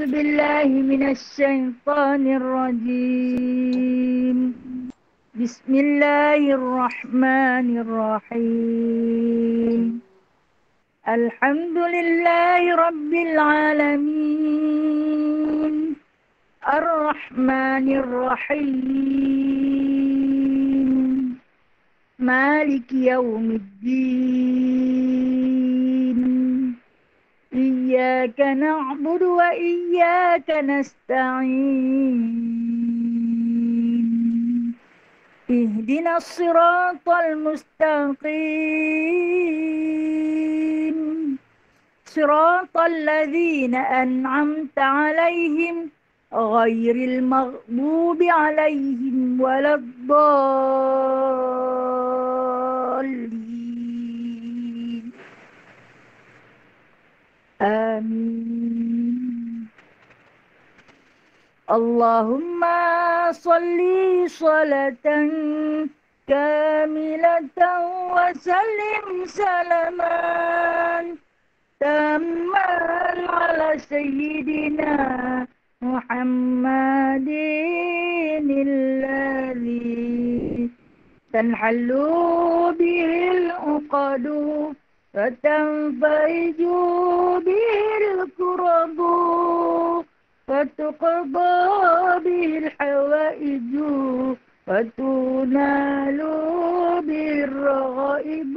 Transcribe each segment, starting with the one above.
أعوذ بالله من الشيطان الرجيم. بسم الله الرحمن الرحيم. الحمد لله رب العالمين، الرحمن الرحيم، مالك يوم الدين. إياك نعبد وإياك نستعين. اهدنا الصراط المستقيم، صراط الذين أنعمت عليهم غير المغضوب عليهم ولا الضالين. آمين. اللهم صل صلاة كاملة وسلم سلاما تاما على سيدنا محمد الذي تنحل به العقد وتنفرج به الكرب وتقضى به الحوائج وتنال به الرغائب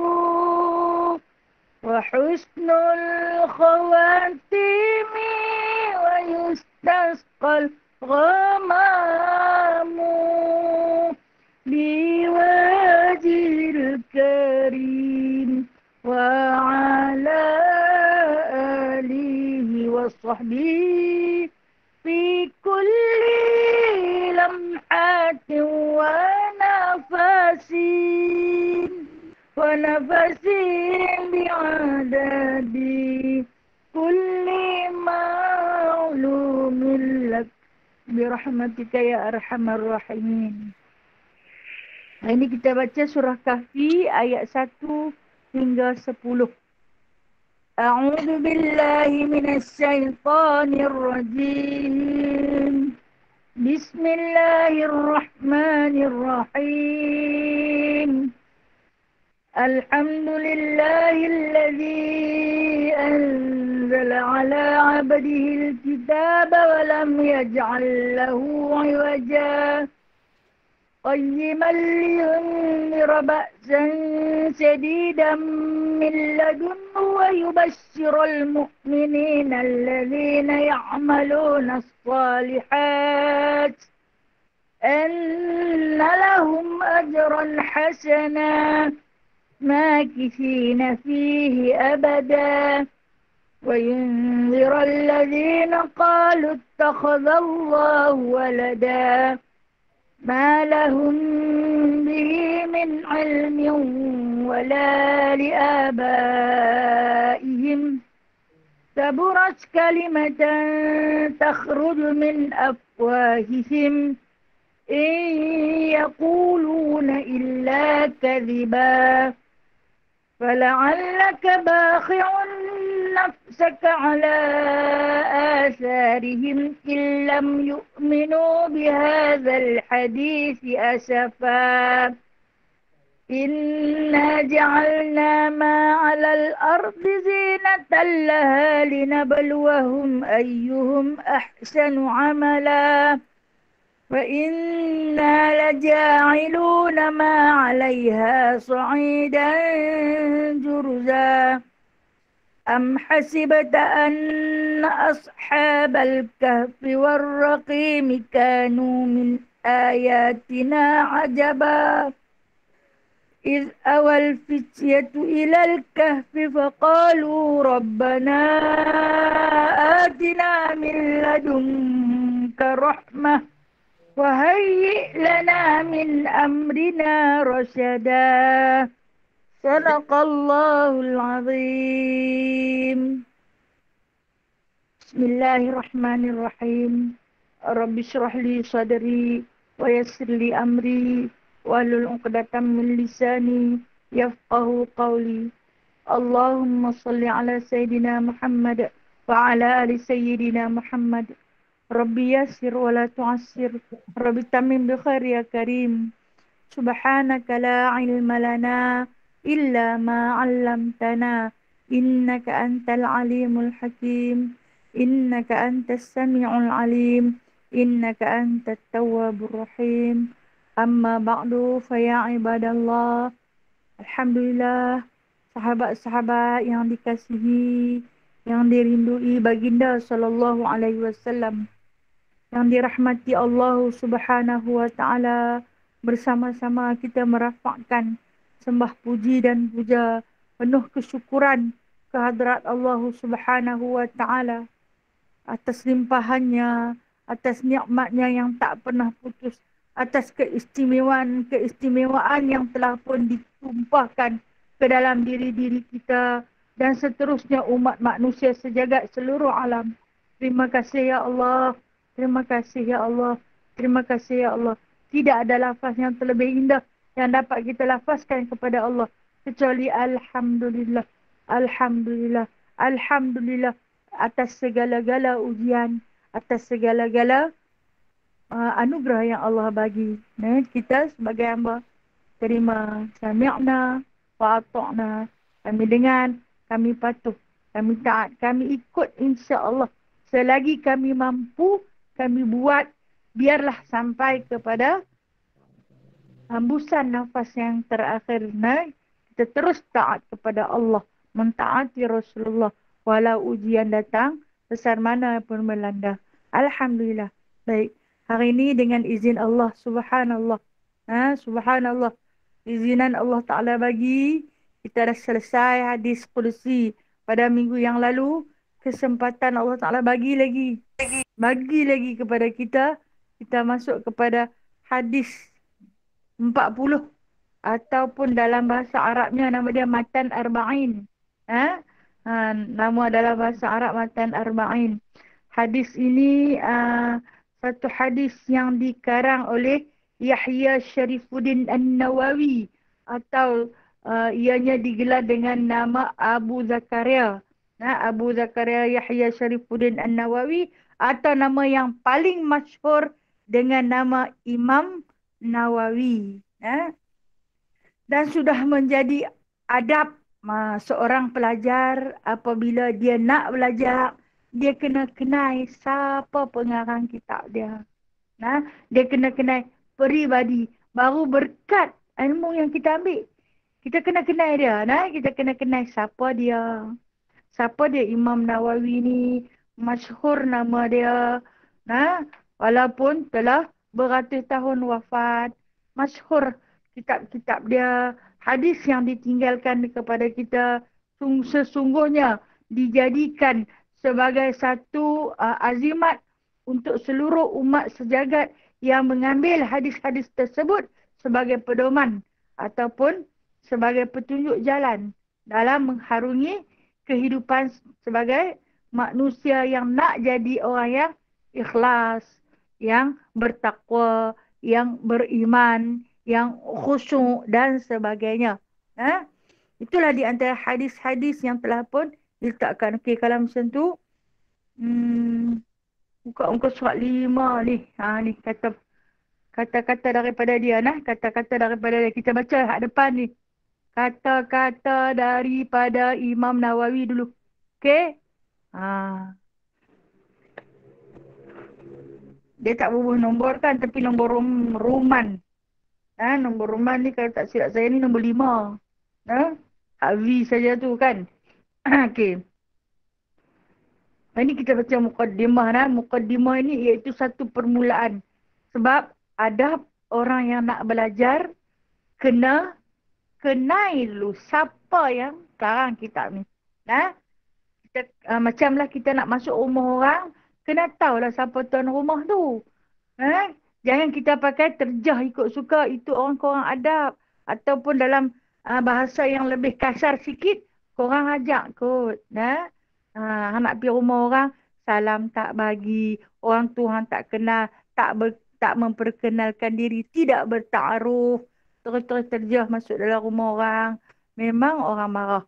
وحسن الخواتيم ويستسقى الغمام بوجه الكريم وعلى آله وصحبه في كل لمحة ونفس بعدد كل معلوم لك برحمتك يا أرحم الراحمين. Nah, ini kita baca surah Kahfi ayat 1 hingga 10. A'udzu billahi minasy syaithanir rajim. Bismillahirrahmanirrahim. Alhamdulillahilladzi anzala ala 'abdihi al-kitaba wa lam yaj'al lahu 'iwaja قيما لينذر بأسا شديدا من لدنه ويبشر المؤمنين الذين يعملون الصالحات أن لهم أجرا حسنا ماكثين فيه أبدا وينذر الذين قالوا اتخذ الله ولدا ما لهم به من علم ولا لآبائهم كبرت كلمة تخرج من أفواههم إن يقولون إلا كذبا فلعلك باخع نفسك على آثارهم إن لم يؤمنوا بهذا الحديث أسفا إنا جعلنا ما على الأرض زينة لها لنبلوهم أيهم أحسن عملا وإنا لجاعلون ما عليها صعيدا جرزا أم حسبت أن أصحاب الكهف والرقيم كانوا من آياتنا عجبا إذ أوى الفتية إلى الكهف فقالوا ربنا آتنا من لدنك رحمة وهيئ لنا من أمرنا رشدا صدق الله العظيم. بسم الله الرحمن الرحيم. رب اشرح لي صدري ويسر لي أمري واحلل عقدة من لساني يفقه قولي. اللهم صل على سيدنا محمد وعلى آل سيدنا محمد. ربي يسر ولا تعسر، ربي تمم بخير يا كريم. سبحانك لا علم لنا إلا ما علمتنا، إنك أنت العليم الحكيم. إنك أنت السميع العليم، إنك أنت التواب الرحيم. أما بعد فيا عباد الله، Alhamdulillah, sahabat-sahabat yang dikasihi, yang dirindui baginda sallallahu alaihi wasallam, yang dirahmati Allah Subhanahu wa taala, bersama-sama kita merafakkan sembah puji dan puja penuh kesyukuran kehadrat Allah Subhanahu wa taala atas limpahannya, atas nikmatnya yang tak pernah putus, atas keistimewaan yang telah pun ditumpahkan ke dalam diri-diri kita dan seterusnya umat manusia sejagat seluruh alam. Terima kasih ya Allah. Terima kasih ya Allah. Terima kasih ya Allah. Tidak ada lafaz yang terlebih indah yang dapat kita lafazkan kepada Allah kecuali Alhamdulillah. Alhamdulillah. Alhamdulillah atas segala-gala ujian, atas segala-gala anugerah yang Allah bagi. Kita sebagai hamba terima, sami'na wa ata'na. Kami dengar, kami patuh, kami taat, kami ikut insya-Allah. Selagi kami mampu, kami buat, biarlah sampai kepada hembusan nafas yang terakhir. Kita terus taat kepada Allah, mentaati Rasulullah walau ujian datang besar mana pun melanda. Alhamdulillah. Baik, hari ini dengan izin Allah subhanallah. Subhanallah. Izinan Allah Ta'ala bagi, kita dah selesai hadis Qudsi pada minggu yang lalu. Kesempatan Allah Ta'ala bagi lagi. Bagi lagi kepada kita. Kita masuk kepada hadis 40 ataupun dalam bahasa Arabnya nama dia Matan Arba'in. Nama dalam bahasa Arab Matan Arba'in. Hadis ini satu hadis yang dikarang oleh Yahya Sharifuddin An-Nawawi atau ianya digelar dengan nama Abu Zakaria. Abu Zakaria Yahya Sharifuddin An-Nawawi atau nama yang paling masyhur dengan nama Imam Nawawi. Dan sudah menjadi adab seorang pelajar apabila dia nak belajar, dia kena kenal siapa pengarang kitab dia. Dia kena kenal peribadi. Baru berkat ilmu yang kita ambil, kita kena kenal dia. Kita kena kenal siapa dia. Siapa dia Imam Nawawi ni, masyhur nama dia. Walaupun telah beratus tahun wafat, masyhur kitab-kitab dia, hadis yang ditinggalkan kepada kita sesungguhnya dijadikan sebagai satu azimat untuk seluruh umat sejagat yang mengambil hadis-hadis tersebut sebagai pedoman ataupun sebagai petunjuk jalan dalam mengharungi kehidupan sebagai manusia yang nak jadi orang yang ikhlas, yang bertakwa, yang beriman, yang khusyuk dan sebagainya. Itulah di antara hadis-hadis yang telah pun diletakkan. Okey, kalau macam tu, buka muka surat 5 ni. Ni kata-kata daripada dia. Kata-kata daripada dia. Kita baca hak depan ni. Kata-kata daripada Imam Nawawi dulu. Okey? Dia tak berubah nombor kan, tapi nombor ruman. Nombor ruman ni kalau tak silap saya ni nombor 5. Havi saja tu kan. Okey. Ini kita baca muqaddimah. Muqaddimah ini iaitu satu permulaan. Sebab adab orang yang nak belajar kena kenal dulu siapa yang karang kitab ni. Macamlah kita nak masuk rumah orang, kena tahulah siapa tuan rumah tu. Jangan kita pakai terjah ikut suka, itu orang-orang adab. Ataupun dalam bahasa yang lebih kasar sikit, korang ajak kot. Nak pergi rumah orang, salam tak bagi, orang Tuhan tak kenal, tak memperkenalkan diri, tidak bertaaruf, terus-terus terjah masuk dalam rumah orang. Memang orang marah.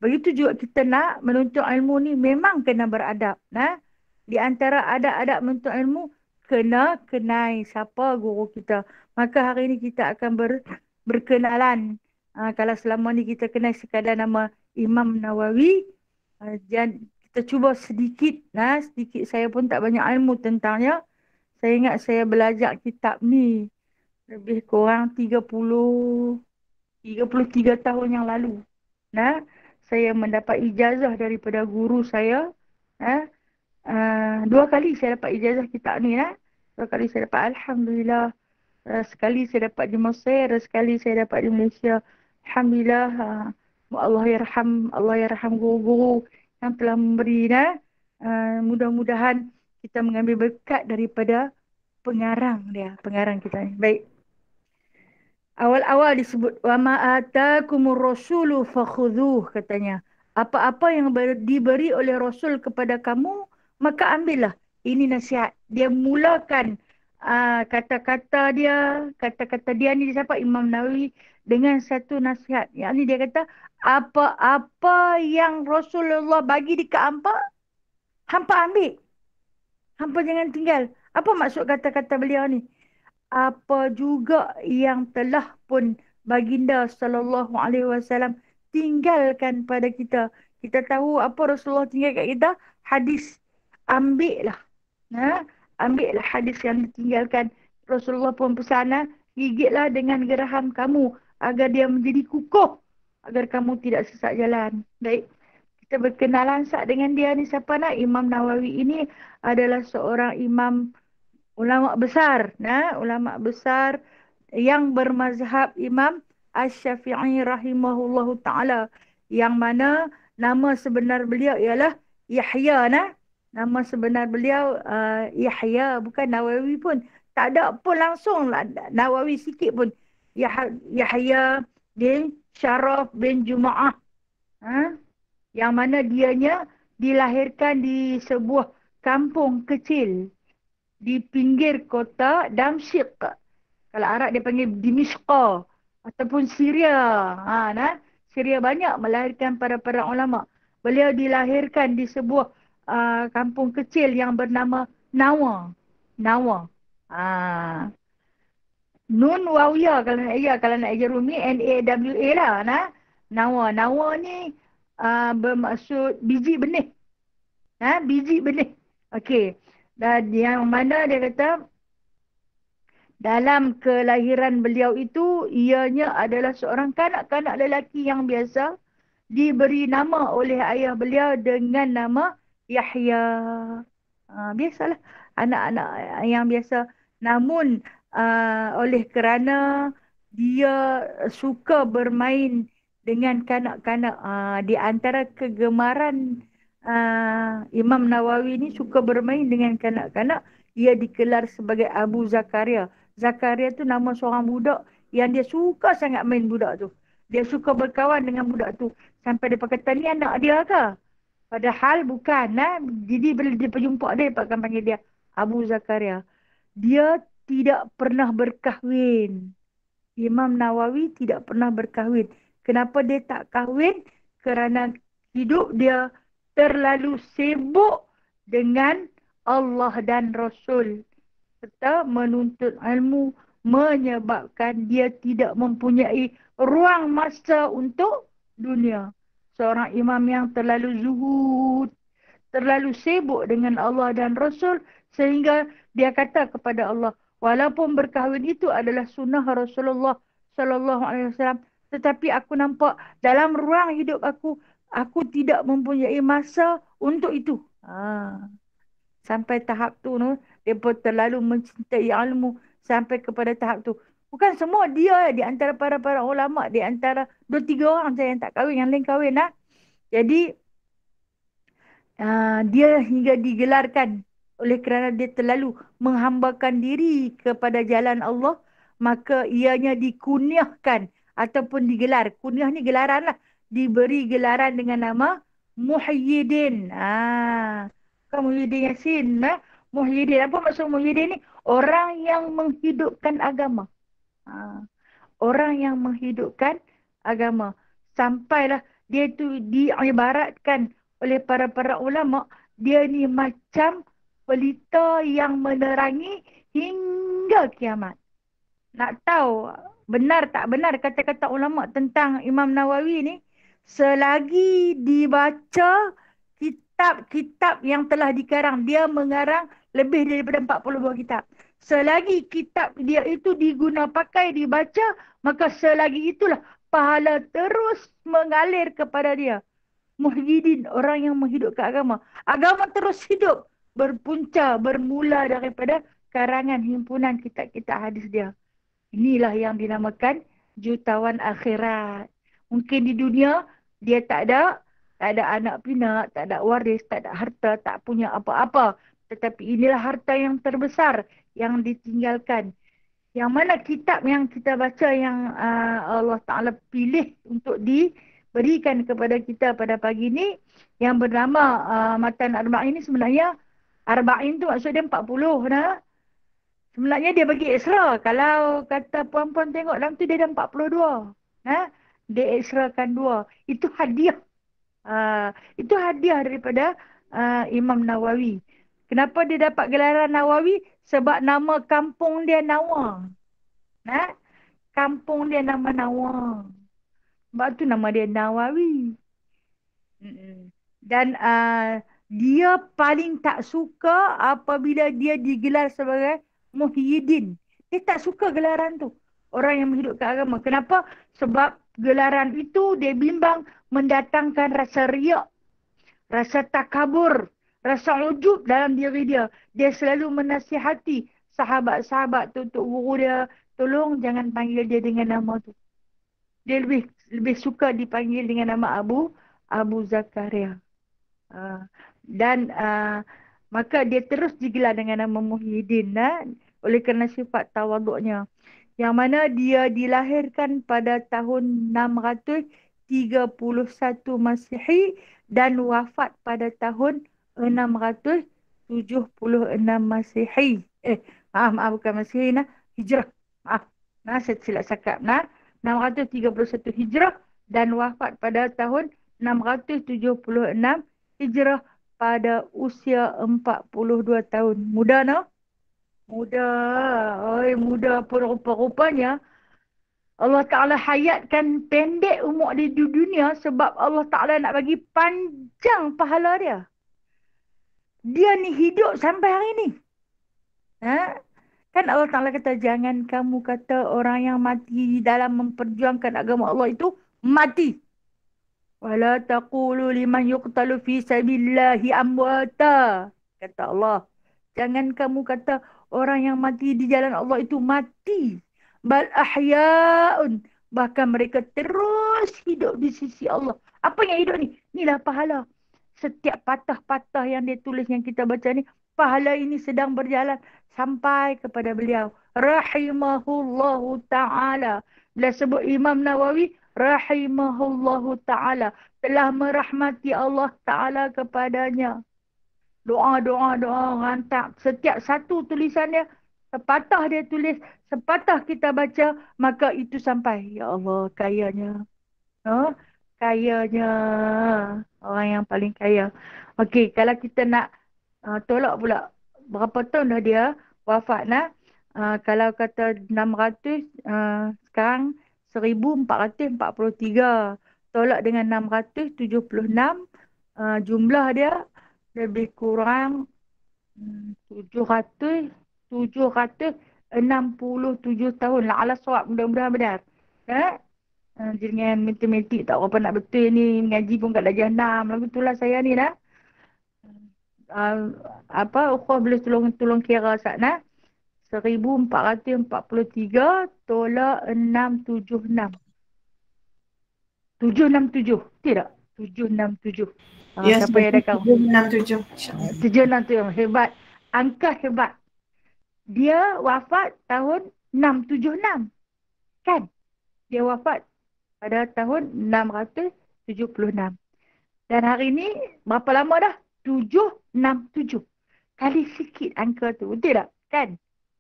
Begitu juga kita nak menuntut ilmu ni memang kena beradab. Nah, di antara adab-adab menuntut ilmu, kena kenai siapa guru kita. Maka hari ini kita akan berkenalan. Kalau selama ni kita kenal sekadar nama Imam Nawawi, dan kita cuba sedikit, sedikit saya pun tak banyak ilmu tentangnya. Saya ingat saya belajar kitab ni lebih kurang 33 tahun yang lalu. Nah, saya mendapat ijazah daripada guru saya. Nah, dua kali saya dapat ijazah kitab ni. Dua kali saya dapat, Alhamdulillah. Sekali saya dapat di Mesir, sekali saya dapat di Malaysia. Alhamdulillah. Allah yarham guru-guru yang telah memberi. Mudah-mudahan kita mengambil berkat daripada pengarang kita ni. Baik. Awal-awal disebut wa ma atakumur rasulu fakhudhuh, katanya. Apa-apa yang diberi oleh Rasul kepada kamu, maka ambillah. Ini nasihat. Dia mulakan kata-kata dia ni siapa? Imam Nawawi, dengan satu nasihat. Yang ni dia kata, apa-apa yang Rasulullah bagi dekat hampa, hampa ambil. Hampa jangan tinggal. Apa maksud kata-kata beliau ni? Apa juga yang telah pun baginda sallallahu alaihi wasallam tinggalkan pada kita. Kita tahu apa Rasulullah tinggal kat kita? Hadis. Ambil lah. Ambil lah hadis yang ditinggalkan. Rasulullah pun pesan, gigitlah dengan geraham kamu agar dia menjadi kukuh, agar kamu tidak sesat jalan. Baik. Kita berkenalan sat dengan dia ni siapa nak? Imam Nawawi ini adalah seorang imam ulama besar, ulama besar yang bermazhab Imam Asy-Syafi'i rahimahullahu taala, yang mana nama sebenar beliau ialah Yahya. Nama sebenar beliau Yahya, bukan Nawawi pun. Tak ada pun langsung Nawawi sikit pun. Yahya bin Syaraf bin Juma'ah. Yang mana dianya dilahirkan di sebuah kampung kecil di pinggir kota Damsyik. Kalau Arab dia panggil Dimishqa ataupun Syria. Syria banyak melahirkan para ulama. Beliau dilahirkan di sebuah kampung kecil yang bernama Nawa. Nun wawiyah kalau nak eja rumi, Nawa lah. Nawa ni bermaksud biji benih. Biji benih. Okey. Dan yang mana dia kata, dalam kelahiran beliau itu, ianya adalah seorang kanak-kanak lelaki yang biasa, diberi nama oleh ayah beliau dengan nama Yahya. Biasalah anak-anak yang biasa. Namun oleh kerana dia suka bermain dengan kanak-kanak, di antara kegemaran Imam Nawawi ni suka bermain dengan kanak-kanak, ia dikelar sebagai Abu Zakaria. Zakaria tu nama seorang budak yang dia suka sangat main budak tu. Dia suka berkawan dengan budak tu. Sampai dia kata, ni anak dia ke? Padahal bukan. Jadi bila dia berjumpa dia akan panggil dia Abu Zakaria. Dia tidak pernah berkahwin. Imam Nawawi tidak pernah berkahwin. Kenapa dia tak kahwin? Kerana hidup dia terlalu sibuk dengan Allah dan Rasul, serta menuntut ilmu, menyebabkan dia tidak mempunyai ruang masa untuk dunia. Seorang imam yang terlalu zuhud, terlalu sibuk dengan Allah dan Rasul, sehingga dia kata kepada Allah, walaupun berkahwin itu adalah sunnah Rasulullah sallallahu alaihi wasallam, tetapi aku nampak dalam ruang hidup aku tidak mempunyai masa untuk itu. Sampai tahap tu, dia pun terlalu mencintai ilmu sampai kepada tahap tu. Bukan semua dia, di antara para ulama, di antara 2-3 orang saja yang tak kahwin, yang lain kahwin. Jadi dia hingga digelarkan oleh kerana dia terlalu menghambakan diri kepada jalan Allah, maka ianya dikunyahkan ataupun digelar. Kunyah ni gelaran lah. Diberi gelaran dengan nama Muhyiddin. Bukan Muhyiddin Yassin. Muhyiddin. Apa maksud Muhyiddin ni? Orang yang menghidupkan agama. Orang yang menghidupkan agama. Sampailah dia tu diibaratkan oleh para ulama, dia ni macam pelita yang menerangi hingga kiamat. Nak tahu benar tak benar kata-kata ulama tentang Imam Nawawi ni, selagi dibaca kitab-kitab yang telah dikarang, dia mengarang lebih daripada 40 buah kitab. Selagi kitab dia itu diguna pakai, dibaca, maka selagi itulah pahala terus mengalir kepada dia. Muhyiddin, orang yang menghidupkan agama. Agama terus hidup. Berpunca, bermula daripada karangan himpunan kitab-kitab hadis dia. Inilah yang dinamakan jutawan akhirat. Mungkin di dunia dia tak ada anak pinak, tak ada waris, tak ada harta, tak punya apa-apa. Tetapi inilah harta yang terbesar yang ditinggalkan. Yang mana kitab yang kita baca yang Allah Ta'ala pilih untuk diberikan kepada kita pada pagi ini, yang bernama Matan Arba'in ini sebenarnya, Arba'in tu maksudnya 40. Nah. Sebenarnya dia bagi Isra. Kalau kata puan-puan tengok dalam tu dia dah 42. Ha? Dia Israkan 2. Itu hadiah. Itu hadiah daripada Imam Nawawi. Kenapa dia dapat gelaran Nawawi? Sebab nama kampung dia Nawa. Ha? Kampung dia nama Nawa. Sebab tu nama dia Nawawi. Dan dia paling tak suka apabila dia digelar sebagai Muhyiddin. Dia tak suka gelaran tu. Orang yang menghidupkan agama. Kenapa? Sebab gelaran itu dia bimbang mendatangkan rasa riak, rasa takabur, rasa ujub dalam diri dia. Dia selalu menasihati sahabat-sahabat tu, untuk guru dia, tolong jangan panggil dia dengan nama tu. Dia lebih suka dipanggil dengan nama Abu Zakaria. Dan maka dia terus digelar dengan nama Muhyiddin, oleh kerana sifat tawaduknya. Yang mana dia dilahirkan pada tahun 631 Masihi dan wafat pada tahun 676 Masihi. Maaf bukan Masihi, Hijrah. Maaf. Saya silap cakap. 631 Hijrah dan wafat pada tahun 676 Hijrah pada usia 42 tahun. Muda, Muda. Muda pun rupa-rupanya. Allah Ta'ala hayatkan pendek umur di dunia sebab Allah Ta'ala nak bagi panjang pahala dia. Dia ni hidup sampai hari ni. Kan Allah Ta'ala kata, jangan kamu kata orang yang mati dalam memperjuangkan agama Allah itu mati. Wala taqulu liman yuqtalu fi sabilillahi amwata. Kata Allah. Jangan kamu kata orang yang mati di jalan Allah itu mati. Bal ahya'un. Bahkan mereka terus hidup di sisi Allah. Apa yang hidup ni? Inilah pahala. Setiap patah-patah yang dia tulis yang kita baca ni, pahala ini sedang berjalan sampai kepada beliau. Rahimahullahu ta'ala. Bila sebut Imam Nawawi, rahimahullahu ta'ala. Telah merahmati Allah ta'ala kepadanya. Doa rantak. Setiap satu tulisan dia, sepatah dia tulis, sepatah kita baca, maka itu sampai. Ya Allah, kayanya. Kayanya. Orang yang paling kaya. Okey, kalau kita nak tolak pula, berapa tahun dah dia wafat, kalau kata 600, sekarang 1443. Tolak dengan 676, jumlah dia lebih kurang 767 tahun. La'ala sawab, mudah-mudahan benar. Dengan matematik tak berapa nak betul ni. Mengaji pun kat darjah 6. Lagu itulah saya ni Ukhwah boleh tolong kira sat 1443 tolak 676. 767. Tidak. 767. Ya, siapa yang ada kau? 767. 767. Hebat. Angka hebat. Dia wafat tahun 676. Kan? Dia wafat pada tahun 676. Dan hari ni berapa lama dah? 767. Kali sikit angka tu. Betul tak? Kan?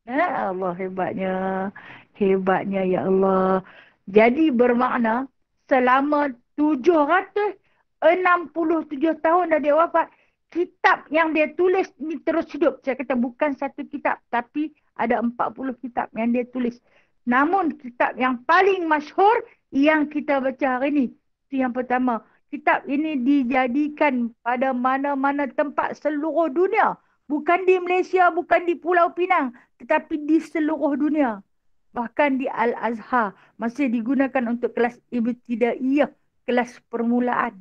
Allah hebatnya. Hebatnya ya Allah. Jadi bermakna selama 767 tahun dah dia wafat. Kitab yang dia tulis ni terus hidup. Saya kata bukan satu kitab. Tapi ada 40 kitab yang dia tulis. Namun kitab yang paling masyhur yang kita baca hari ni. Itu yang pertama. Kitab ini dijadikan pada mana-mana tempat seluruh dunia. Bukan di Malaysia, bukan di Pulau Pinang. Tetapi di seluruh dunia. Bahkan di Al-Azhar. Masih digunakan untuk kelas ibtidaiyah. Kelas permulaan.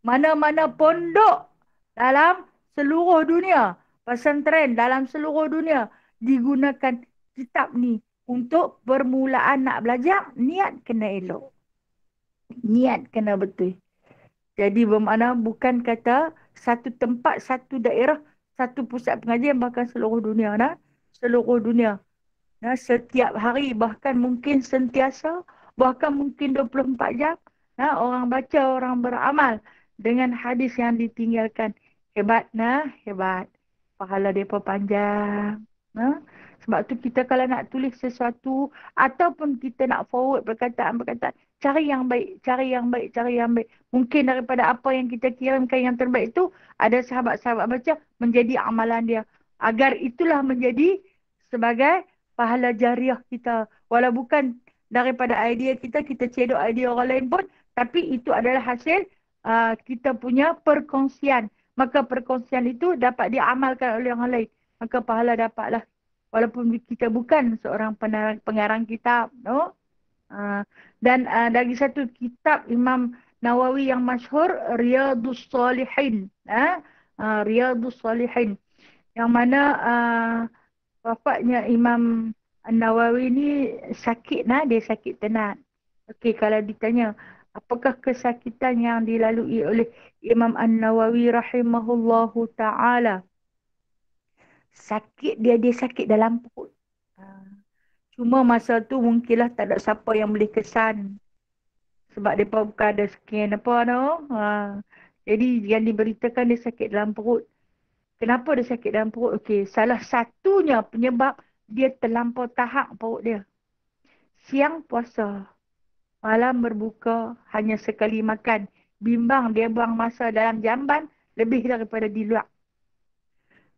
Mana-mana pondok dalam seluruh dunia. Pesantren dalam seluruh dunia. Digunakan kitab ni. Untuk permulaan nak belajar. Niat kena elok. Niat kena betul. Jadi bermakna bukan kata satu tempat, satu daerah, satu pusat pengajian bahkan seluruh dunia. Nah? Seluruh dunia. Nah, setiap hari bahkan mungkin sentiasa, bahkan mungkin 24 jam. Nah, orang baca, orang beramal dengan hadis yang ditinggalkan. Hebat, nah, hebat. Pahala mereka panjang. Nah, sebab tu kita kalau nak tulis sesuatu ataupun kita nak forward perkataan-perkataan, cari yang baik, cari yang baik, cari yang baik. Mungkin daripada apa yang kita kirimkan yang terbaik itu, ada sahabat-sahabat baca menjadi amalan dia. Agar itulah menjadi sebagai pahala jariah kita. Walau bukan daripada idea kita, kita cedok idea orang lain pun, tapi itu adalah hasil kita punya perkongsian. Maka perkongsian itu dapat diamalkan oleh orang lain. Maka pahala dapatlah. Walaupun kita bukan seorang pengarang kitab. No? Dan lagi satu kitab Imam Nawawi yang masyhur, Riyadhus Salihin. Riyadhus Salihin. Yang mana wafatnya Imam Nawawi ni sakit, dia sakit tenat. Okey, kalau ditanya, apakah kesakitan yang dilalui oleh Imam An-Nawawi rahimahullahu ta'ala? Sakit dia sakit dalam perut. Cuma masa tu mungkinlah tak ada siapa yang boleh kesan. Sebab mereka bukan ada skin apa no. Jadi yang diberitakan dia sakit dalam perut. Kenapa dia sakit dalam perut? Okey, salah satunya penyebab dia terlampau tahap perut dia. Siang puasa. Malam berbuka, hanya sekali makan. Bimbang dia buang masa dalam jamban lebih daripada di luar.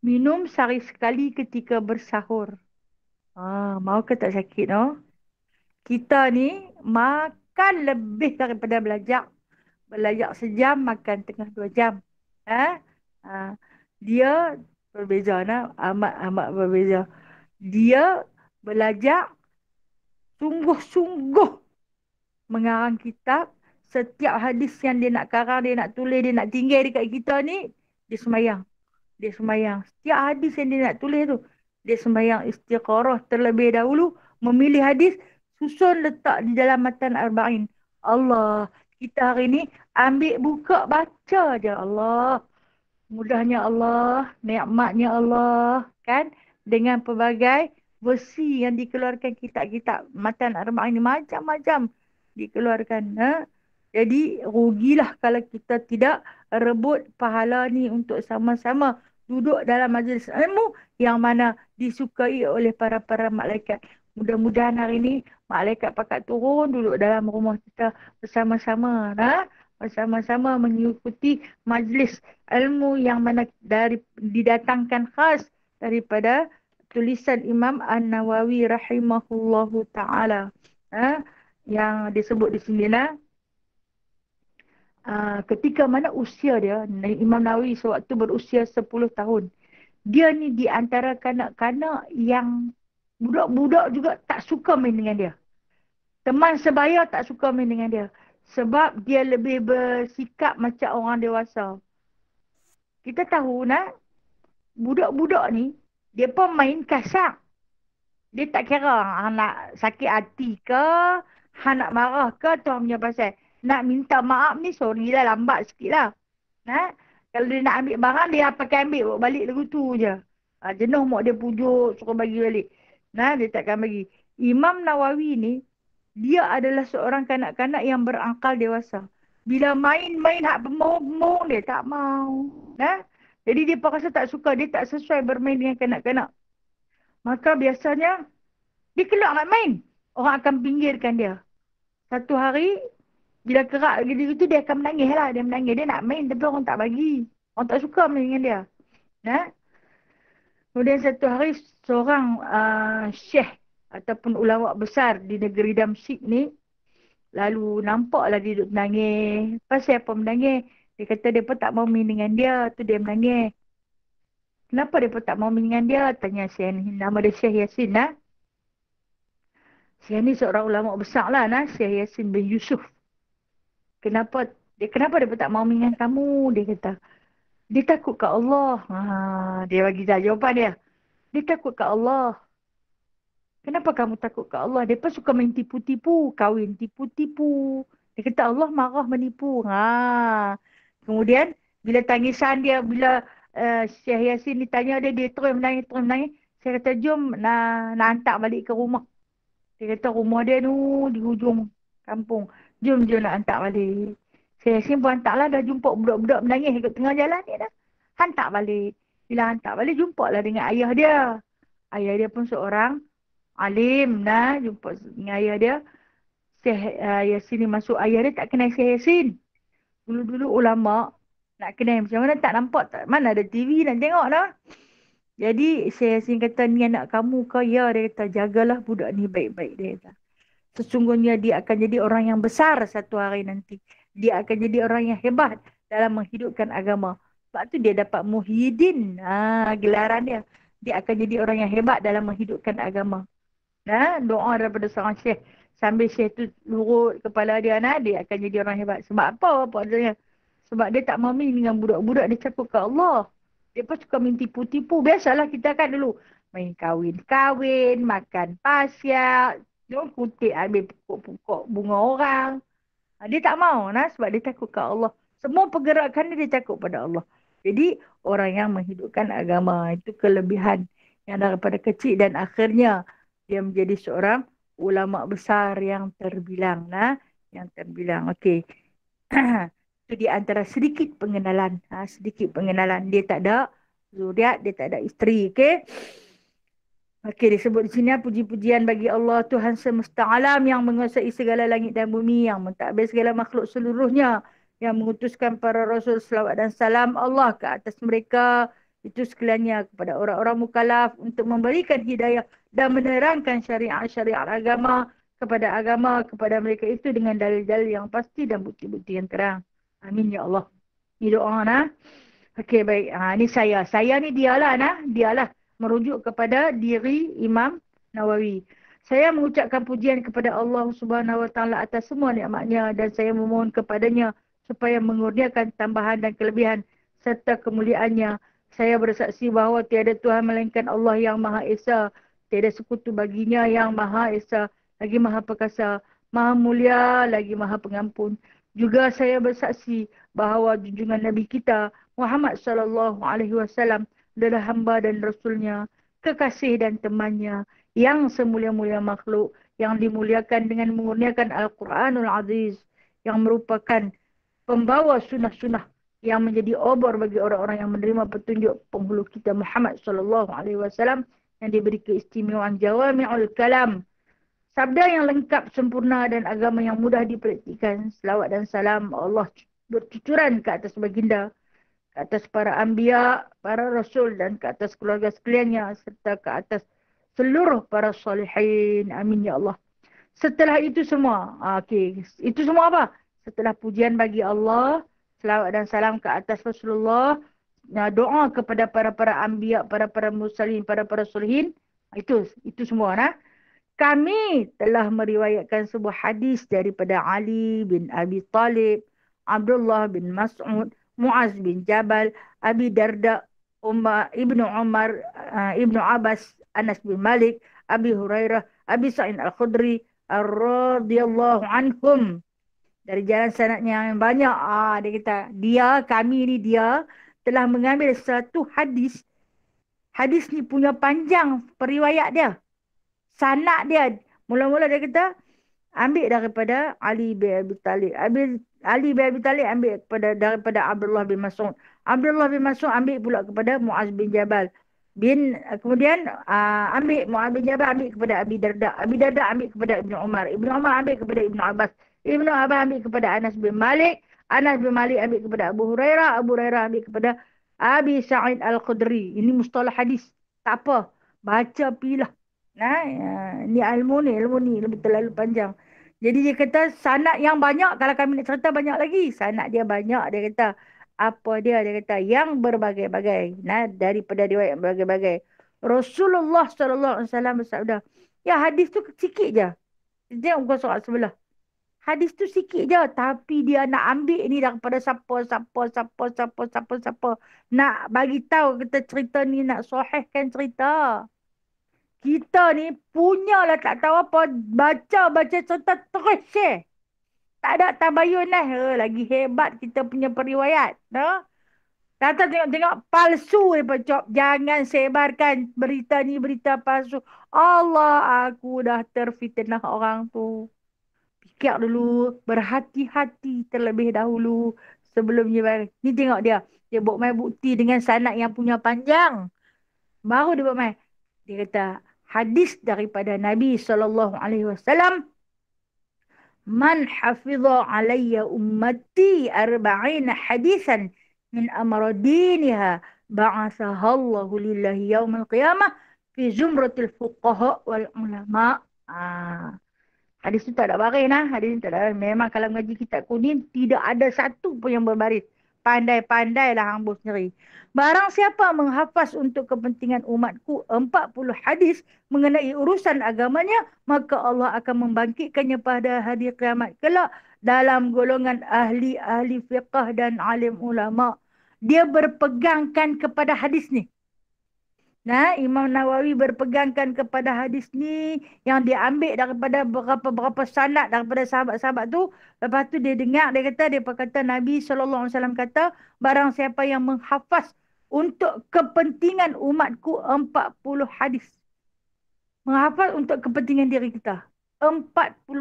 Minum sehari sekali ketika bersahur. Mau ke tak sakit, no? Kita ni makan lebih daripada belajar. Belajar sejam, makan tengah 2 jam. Dia berbeza, amat berbeza. Dia belajar sungguh-sungguh mengarang kitab. Setiap hadis yang dia nak karang, dia nak tulis, dia nak tinggal dekat kita ni, dia semayang. Dia semayang. Setiap hadis yang dia nak tulis tu, dia semayang istiqarah terlebih dahulu, memilih hadis, susun letak di dalam matan arba'in. Allah, kita hari ni ambil buka baca je. Allah, mudahnya Allah, nikmatnya Allah, kan? Dengan pelbagai versi yang dikeluarkan kitab-kitab matan arba'in ni macam-macam dikeluarkan. Jadi rugilah kalau kita tidak rebut pahala ni untuk sama-sama duduk dalam majlis ilmu yang mana disukai oleh para malaikat. Mudah-mudahan hari ni malaikat pakat turun duduk dalam rumah kita bersama-sama. Bersama-sama mengikuti majlis ilmu yang mana didatangkan khas daripada tulisan Imam An-Nawawi rahimahullahu ta'ala. Yang disebut di sini ketika mana usia dia, Imam Nawawi sewaktu berusia 10 tahun. Dia ni di antara kanak-kanak yang budak-budak juga tak suka main dengan dia. Teman sebaya tak suka main dengan dia. Sebab dia lebih bersikap macam orang dewasa. Kita tahu budak-budak ni, dia pun main kasar. Dia tak kira nak sakit hati ke, nak marah ke, Tuhan punya pasal. Nak minta maaf ni, sorry lah, lambat sikit lah. Kalau dia nak ambil barang, dia pakai ambil, balik lagu tu je. Jenuh mak dia pujuk, suruh bagi balik. Dia takkan bagi. Imam Nawawi ni, dia adalah seorang kanak-kanak yang berakal dewasa. Bila main-main hak pemong-pemong, dia tak mau. Jadi dia pun rasa tak suka, dia tak sesuai bermain dengan kanak-kanak. Maka biasanya, dia keluar nak main. Orang akan pinggirkan dia. Satu hari, Bila kerak gitu-gitu dia akan menangis lah. Dia menangis. Dia nak main tapi orang tak bagi. Orang tak suka main dengan dia. Nah, kemudian satu hari seorang syekh ataupun ulama besar di negeri Damsyik ni lalu nampaklah dia duduk menangis. Pasal apa menangis? Dia kata dia pun tak mau main dengan dia. Tu dia menangis. Kenapa dia pun tak mau main dengan dia? Tanya Syekh ni. Nama dia Syekh Yasin lah. Syekh ni seorang ulama besar lah. Nah. Syekh Yasin bin Yusuf. Kenapa dia pun tak mau main dengan kamu? Dia kata. Dia takut ke Allah. Dia bagi jawapan dia. Dia takut ke Allah. Kenapa kamu takut ke Allah? Dia pun suka main tipu-tipu. Kahwin tipu-tipu. Dia kata Allah marah menipu. Kemudian, bila tangisan dia, bila Syekh Yasin ditanya dia, dia terus menangis, terus menangis. Saya kata, jom nak hantar balik ke rumah. Dia kata, rumah dia tu di hujung kampung. Jom nak hantar balik. Syekh Yasin pun hantar lah. Dah jumpa budak-budak menangis ikut tengah jalan ni dah. Hantar balik. Bila hantar balik, jumpa lah dengan ayah dia. Ayah dia pun seorang alim nah jumpa dengan ayah dia. Syekh Yasin ni masuk, ayah dia tak kenal Syekh Yasin. Dulu-dulu ulama nak kenal macam mana tak nampak, tak mana ada TV nak tengok dah. Jadi Syekh Yasin kata, ni anak kamu ke? Ya, dia kata, jagalah budak ni baik-baik, dia kata. Sesungguhnya dia akan jadi orang yang besar satu hari nanti. Dia akan jadi orang yang hebat dalam menghidupkan agama. Sebab tu dia dapat Muhyiddin, gelaran dia. Dia akan jadi orang yang hebat dalam menghidupkan agama. Doa daripada seorang syekh. Sambil syekh tu lurut kepala dia, dia akan jadi orang hebat. Sebab apa? Apa adanya? Sebab dia tak mau main dengan budak-budak. Dia takut ke Allah. Dia pun suka main tipu-tipu. Biasalah kita kan dulu. Main kahwin-kahwin, makan pasyak, kutip ambil pokok-pokok bunga orang. Dia tak mau sebab dia takut ke Allah. Semua pergerakan dia takut pada Allah. Jadi orang yang menghidupkan agama itu kelebihan yang daripada kecil dan akhirnya dia menjadi seorang ulama besar yang terbilang. Yang terbilang. Okey. Itu di antara sedikit pengenalan. Sedikit pengenalan. Dia tak ada zuriat, dia tak ada isteri. Okey. Okey, disebut di sini puji-pujian bagi Allah Tuhan semesta alam yang menguasai segala langit dan bumi, yang mentadbir segala makhluk seluruhnya, yang mengutuskan para rasul selawat dan salam Allah ke atas mereka itu sekaliannya kepada orang-orang mukallaf untuk memberikan hidayah dan menerangkan syariat-syariat agama kepada mereka itu dengan dalil-dalil yang pasti dan bukti-bukti yang terang. Amin ya Allah. Ini doa Okey, baik. Ini saya. Saya ni dialah dialah merujuk kepada diri Imam Nawawi. Saya mengucapkan pujian kepada Allah Subhanahu Wa Taala atas semua nikmat-Nya dan saya memohon kepadanya supaya mengurniakan tambahan dan kelebihan serta kemuliaan-Nya. Saya bersaksi bahawa tiada Tuhan melainkan Allah yang Maha Esa, tiada sekutu baginya yang Maha Esa, lagi Maha Perkasa, Maha Mulia, lagi Maha Pengampun. Juga saya bersaksi bahawa junjungan Nabi kita Muhammad sallallahu alaihi wasallam adalah hamba dan rasulnya, kekasih dan temannya, yang semulia-mulia makhluk, yang dimuliakan dengan mengurniakan Al-Quranul Aziz, yang merupakan pembawa sunnah-sunnah, yang menjadi obor bagi orang-orang yang menerima petunjuk penghulu kita Muhammad sallallahu alaihi wasallam, yang diberi keistimewaan Jawami'ul Kalam, sabda yang lengkap, sempurna dan agama yang mudah dipraktikkan. Selawat dan salam Allah bercucuran ke atas baginda, ke atas para anbiya, para rasul dan ke atas keluarga sekaliannya serta ke atas seluruh para salihin. Amin ya Allah. Setelah itu semua, itu semua apa? Setelah pujian bagi Allah, selawat dan salam ke atas Rasulullah, doa kepada para anbiya, para mursalin, para salihin, itu semua Kami telah meriwayatkan sebuah hadis daripada Ali bin Abi Talib, Abdullah bin Mas'ud, Muaz bin Jabal, Abi Darda, Ibnu Umar, Ibnu Abbas, Anas bin Malik, Abi Hurairah, Abi Sa'id Al-Khudri, radhiyallahu anhum. Dari jalan sanadnya yang banyak. Dia kata, dia telah mengambil satu hadis. Hadis ni punya panjang periwayat dia. Sanad dia. Mula-mula dia kata, ambil daripada Ali bin Abi Talib. Ali bin Abi Talib ambil daripada Abdullah bin Mas'ud. Abdullah bin Mas'ud ambil pula kepada Muaz bin Jabal. Kemudian ambil Muaz bin Jabal ambil kepada Abi Darda. Abi Darda ambil kepada Ibnu Umar. Ibnu Umar ambil kepada Ibnu Abbas. Ibnu Abbas ambil kepada Anas bin Malik. Anas bin Malik ambil kepada Abu Hurairah. Abu Hurairah ambil kepada Abi Sa'id Al-Khudri. Ini mustalah hadis. Tak apa. Baca pilah. Nah, ya. Ni ilmu ni lebih terlalu panjang. Jadi dia kata sanad yang banyak. Kalau kami nak cerita banyak lagi. Sanad dia banyak. Dia kata apa dia? Dia kata yang berbagai-bagai. Nah, daripada riwayat yang berbagai-bagai. Rasulullah SAW bersabda. Ya hadis tu sikit je. Dia bukan soal sebelah. Hadis tu sikit je. Tapi dia nak ambil ni daripada siapa. Nak bagi tahu kita cerita ni nak sahihkan cerita. Kita ni punyalah tak tahu apa. Baca cerita terus share. Tak ada tabayun lah. Lagi hebat kita punya periwayat. No? Datang tengok-tengok palsu daripada cop. Jangan sebarkan berita ni berita palsu. Allah, aku dah terfitnah orang tu. Fikir dulu, berhati-hati terlebih dahulu sebelum nyebar. Ni tengok dia. Dia buat main bukti dengan sanad yang punya panjang. Baru dia buat main. Dia kata, hadis daripada Nabi SAW. Man hafidha alayya ummati arba'ina hadisan min amra diniha ba'asahallahu lillahi yawmal qiyamah fi zumratil fuqaha wal ulama. Hadis tu tak ada baris lah. Hadis tu tak ada. Memang kalau mengaji kitab kuning, tidak ada satu pun yang berbaris. Pandai-pandailah hang sendiri. Barang siapa menghafaz untuk kepentingan umatku 40 hadis mengenai urusan agamanya, maka Allah akan membangkitkannya pada hari kiamat kelak dalam golongan ahli-ahli fiqh dan alim ulama. Dia berpegangkan kepada hadis ni. Nah, Imam Nawawi berpegangkan kepada hadis ni yang diambil daripada berapa-berapa sanad daripada sahabat-sahabat tu. Lepas tu dia dengar, dia kata, dia berkata Nabi SAW kata, barang siapa yang menghafaz untuk kepentingan umatku 40 hadis. Menghafaz untuk kepentingan diri kita. 40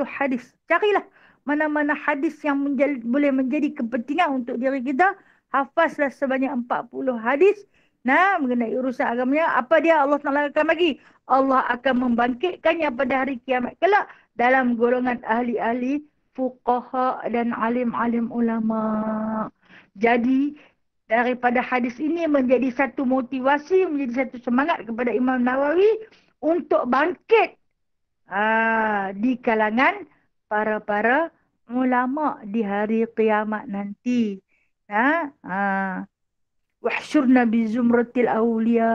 hadis. Carilah mana-mana hadis yang boleh menjadi kepentingan untuk diri kita. Hafazlah sebanyak 40 hadis. Nah, mengenai urusan agamanya, apa dia Allah Ta'ala akan bagi? Allah akan membangkitkannya pada hari kiamat kelak dalam golongan ahli-ahli fuqaha dan alim-alim ulama. Jadi, daripada hadis ini menjadi satu motivasi, menjadi satu semangat kepada Imam Nawawi untuk bangkit di kalangan para-para ulama di hari kiamat nanti. Wahsyurna bi zumratil awliya.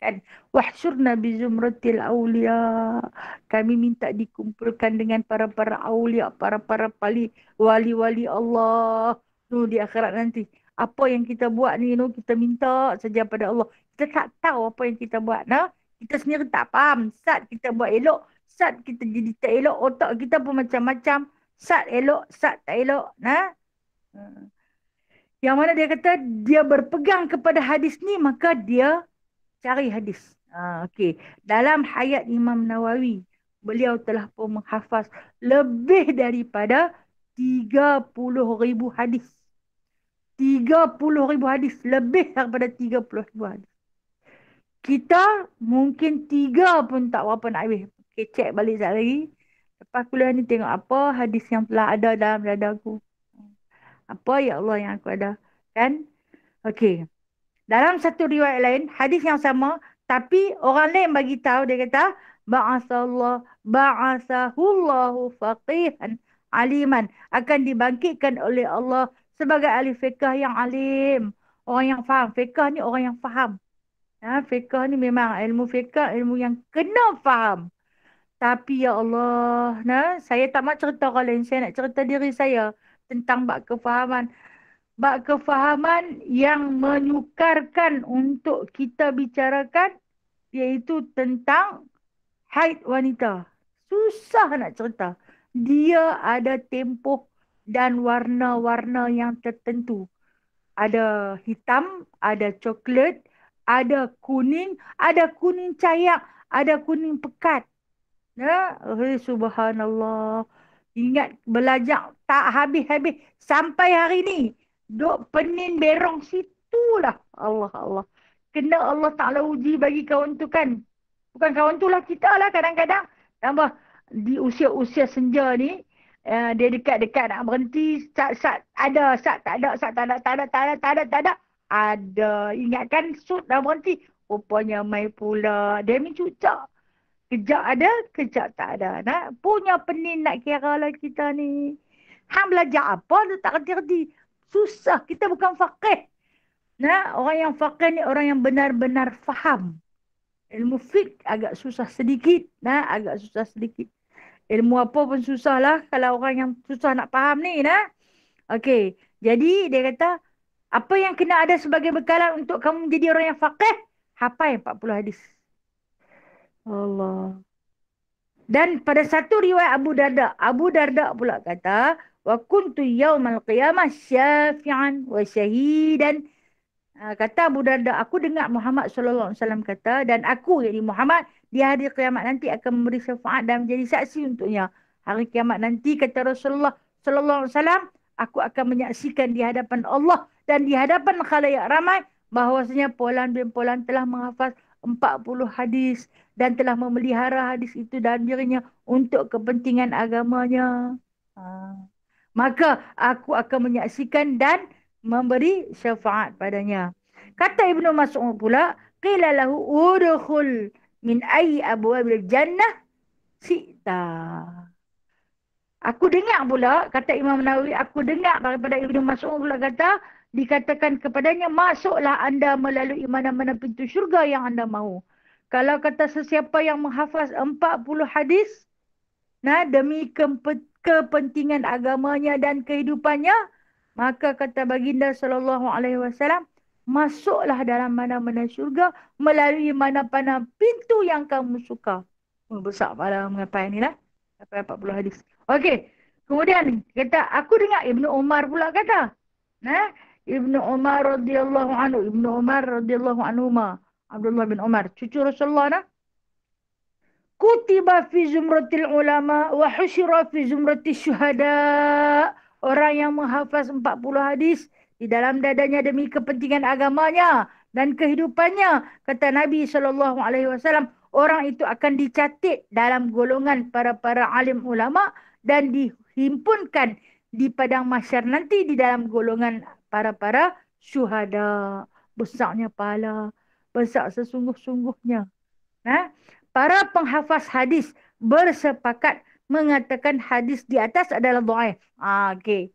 Kan? Wahsyurna bi zumratil awliya. Kami minta dikumpulkan dengan para-para awliya, para-para wali-wali Allah. Di akhirat nanti. Apa yang kita buat ni, kita minta saja pada Allah. Kita tak tahu apa yang kita buat. Kita sendiri tak faham. Saat kita buat elok, saat kita jadi tak elok, otak kita pun macam-macam. Saat elok, saat tak elok. Yang mana dia kata dia berpegang kepada hadis ni, maka dia cari hadis. Okey. Dalam hayat Imam Nawawi, beliau telah pun menghafaz lebih daripada 30,000 hadis. 30,000 hadis. Lebih daripada 30,000 hadis. Kita mungkin 3 pun tak berapa nak habis. Okay, cek balik sekejap lagi. Lepas kuliah ni tengok apa hadis yang telah ada dalam dada aku. Apa ya Allah yang aku ada. Kan? Okey. Dalam satu riwayat lain, hadis yang sama, tapi orang lain bagi tahu, dia kata, ba'asahullahu faqihan aliman. Akan dibangkitkan oleh Allah sebagai ahli fiqh yang alim. Orang yang faham. Fiqh ni orang yang faham. Fiqh ni memang ilmu fiqh, ilmu yang kena faham. Tapi ya Allah, saya tak nak cerita orang lain. Saya nak cerita diri saya tentang bab kefahaman. Bab kefahaman yang menyukarkan untuk kita bicarakan, iaitu tentang haid wanita. Susah nak cerita. Dia ada tempoh dan warna-warna yang tertentu. Ada hitam, ada coklat, ada kuning cayak, ada kuning pekat. Subhanallah. Ingat belajar tak habis-habis sampai hari ni. Duk penin berong situlah. Allah. Kena Allah Ta'ala uji bagi kawan tu kan. Bukan kawan tu lah, kita lah kadang-kadang. Tambah di usia-usia senja ni. Dia dekat-dekat nak berhenti. Sat ada, sat tak ada, sat tak ada, tak ada, tak ada, tak ada, tak ada. Ada. Ingatkan sut dah berhenti. Rupanya mai pula. Dia ni cucak. Kejap ada, kejap tak ada. Nak punya pening nak kira lah kita ni. Hang belajar apa tu tak kerti-kerti. Susah. Kita bukan faqih. Nah, orang yang faqih ni orang yang benar-benar faham. Ilmu fiqh agak susah sedikit. Nah, agak susah sedikit. Ilmu apa pun susah lah kalau orang yang susah nak faham ni. Nah. Okey. Jadi dia kata, apa yang kena ada sebagai bekalan untuk kamu menjadi orang yang faqih? Hafal 40 hadis. Allah. Dan pada satu riwayat Abu Darda pula kata, wa kuntu yaumal qiyamah syafi'an wa syahidan. Kata Abu Darda, aku dengar Muhammad sallallahu alaihi wasallam kata, dan aku yakni Muhammad di hari kiamat nanti akan memberi syafaat dan menjadi saksi untuknya. Hari kiamat nanti kata Rasulullah sallallahu alaihi wasallam, aku akan menyaksikan di hadapan Allah dan di hadapan khalayak ramai bahwasanya Polan bin Polan telah menghafaz 40 hadis dan telah memelihara hadis itu dalam dirinya untuk kepentingan agamanya. Ha. Maka aku akan menyaksikan dan memberi syafaat padanya. Kata Ibnu Mas'ud pula, qila lahu udkhul min ayyi abwabil jannah sita. Aku dengar pula, kata Imam Nawawi, aku dengar daripada Ibnu Mas'ud pula kata, dikatakan kepadanya, masuklah anda melalui mana-mana pintu syurga yang anda mahu. Kalau kata sesiapa yang menghafaz 40 hadis, nah, demi kepentingan agamanya dan kehidupannya, maka kata baginda sallallahu alaihi wasallam, masuklah dalam mana-mana syurga melalui mana-mana pintu yang kamu suka. Oh, besar pada mengapa ini lah. Sampai 40 hadis. Okey. Kemudian kata, aku dengar Ibnu Umar pula kata. Nah, Ibnu Umar radhiyallahu anhu, Ibnu Umar radhiyallahu anhuma, Abdullah bin Umar, cucu Rasulullah nah. Kutiba fi zumratil ulama wa husyira fi zumratil syuhada. Orang yang menghafaz 40 hadis di dalam dadanya demi kepentingan agamanya dan kehidupannya. Kata Nabi SAW, orang itu akan dicatat dalam golongan para alim ulama dan dihimpunkan di padang mahsyar nanti di dalam golongan para syuhada. Besarnya pahala, besar sesungguh-sungguhnya. Nah, para penghafaz hadis bersepakat mengatakan hadis di atas adalah dhaif. Okey.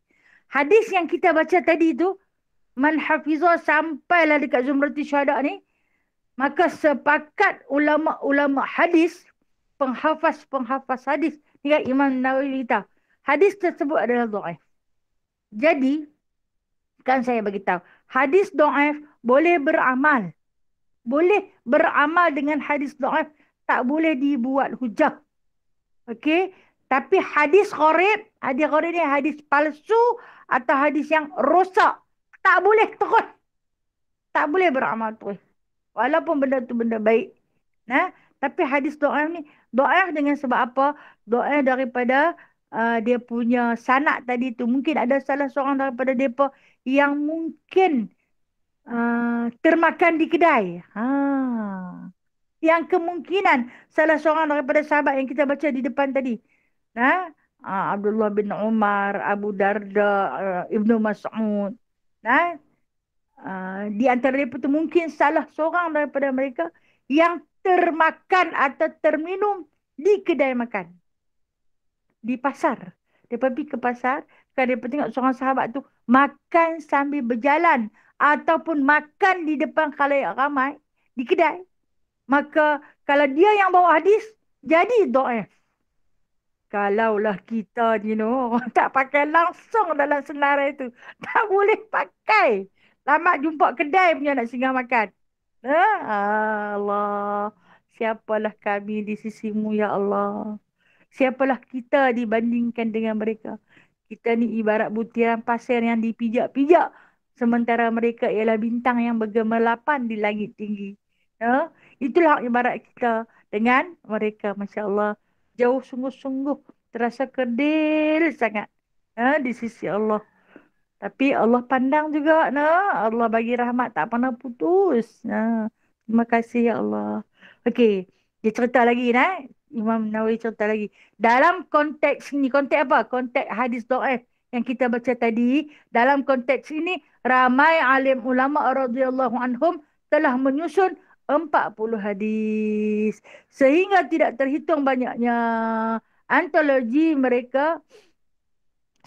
Hadis yang kita baca tadi itu, man hafizah sampailah dekat zumratul syuhada ni, maka sepakat ulama-ulama hadis, penghafaz hadis, dengan Imam Nawawi kata, hadis tersebut adalah dhaif. Jadi, kan saya bagi tahu, hadis dhaif boleh beramal. Boleh beramal dengan hadis dhaif, tak boleh dibuat hujah. Okey? Tapi hadis gharib ni hadis palsu atau hadis yang rosak, tak boleh terus. Tak boleh beramal terus. Walaupun benda tu benda baik. Nah, tapi hadis dhaif ni dhaif dengan sebab apa? Dhaif daripada dia punya sanad tadi tu. Mungkin ada salah seorang daripada mereka yang mungkin termakan di kedai. Yang kemungkinan salah seorang daripada sahabat yang kita baca di depan tadi. Nah, Abdullah bin Umar, Abu Darda, Ibnu Mas'ud. Nah, di antara mereka itu mungkin salah seorang daripada mereka yang termakan atau terminum di kedai makan. Di pasar. Dia pergi ke pasar, kan dia tengok seorang sahabat tu makan sambil berjalan ataupun makan di depan khalayak ramai di kedai. Maka kalau dia yang bawa hadis, jadi dhaif. Kalaulah kita ni, orang tak pakai langsung dalam senarai itu. Tak boleh pakai. Lama jumpa kedai punya nak singgah makan. Allah. Siapalah kami di sisimu, ya Allah. Siapalah kita dibandingkan dengan mereka. Kita ni ibarat butiran pasir yang dipijak-pijak. Sementara mereka ialah bintang yang bergemerlapan di langit tinggi. Itulah ibarat kita dengan mereka. Masya Allah. Jauh sungguh-sungguh. Terasa kerdil sangat. Di sisi Allah. Tapi Allah pandang juga. Allah bagi rahmat tak pernah putus. Terima kasih ya Allah. Okey. Dia cerita lagi, nah. Imam Nawawi cerita lagi. Dalam konteks ini, konteks apa? Konteks hadis do'if yang kita baca tadi. Dalam konteks ini, ramai alim ulama radhiyallahu anhum telah menyusun 40 hadis. Sehingga tidak terhitung banyaknya. Antologi mereka,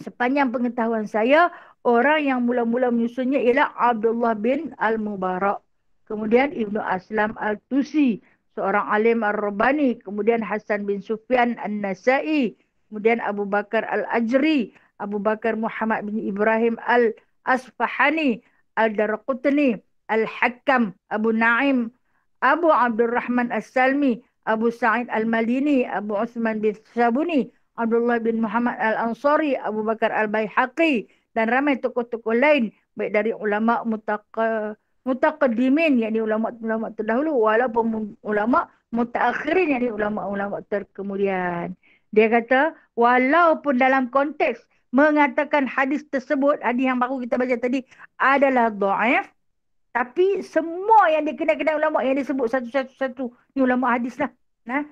sepanjang pengetahuan saya, orang yang mula-mula menyusunnya ialah Abdullah bin Al-Mubarak. Kemudian Ibnu Aslam Al-Tusi, seorang alim Ar-Rabbani. Kemudian Hasan bin Sufyan An-Nasai. Kemudian Abu Bakar Al-Ajri. Abu Bakar Muhammad bin Ibrahim Al-Asfahani. Al-Darqutni. Al-Hakam. Abu Naim. Abu Abdurrahman As-Salmi. Abu Sa'id Al-Malini. Abu Uthman bin Sabuni. Abdullah bin Muhammad Al-Ansari, Abu Bakar Al-Baihaqi, dan ramai tokoh-tokoh lain, baik dari ulama mutaqaddimin, yakni ulama-ulama terdahulu, walaupun ulama mutaakhirin, yakni ulama-ulama terkemudian. Dia kata, walaupun dalam konteks mengatakan hadis tersebut, hadis yang baru kita baca tadi, adalah dhaif, tapi semua yang dikenal-kenal ulama yang disebut satu-satu, ni ulama hadis lah. Nah,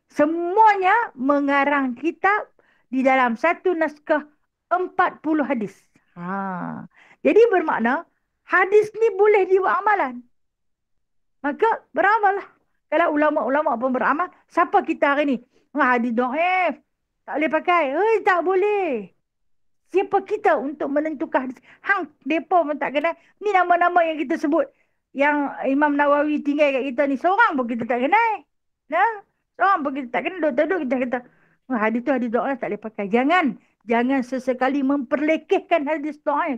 semuanya mengarang kitab di dalam satu naskah 40 hadis. Ha. Jadi bermakna hadis ni boleh dibuat amalan. Maka beramallah. Kalau ulama-ulama pun beramal, siapa kita hari ni? Hadis dhaif. Tak boleh pakai. Tak boleh. Siapa kita untuk menentukan hadis? Hang, mereka pun tak kenal. Ni nama-nama yang kita sebut. Yang Imam Nawawi tinggal kat kita ni. Seorang pun kita tak kenal. Nah, seorang pun kita tak kenal. Duduk-duduk kita kata, hadis tu hadis doa tak boleh pakai. Jangan. Jangan sesekali memperlekehkan hadis doa.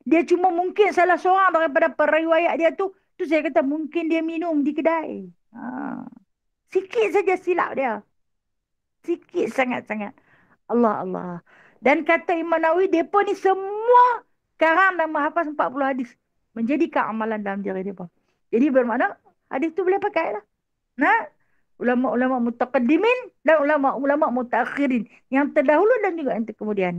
Dia cuma mungkin salah seorang daripada periwayat dia tu. Tu saya kata mungkin dia minum di kedai. Ha. Sikit saja silap dia. Sikit sangat-sangat. Allah Allah. Dan kata Imam Nawawi, mereka ni semua karang dan menghafaz 40 hadis. Menjadikan amalan dalam diri mereka. Jadi bermakna, hadis tu boleh pakai lah. Nah, ulama-ulama mutaqaddimin dan ulama-ulama mutaakhirin. Yang terdahulu dan juga yang terkemudian.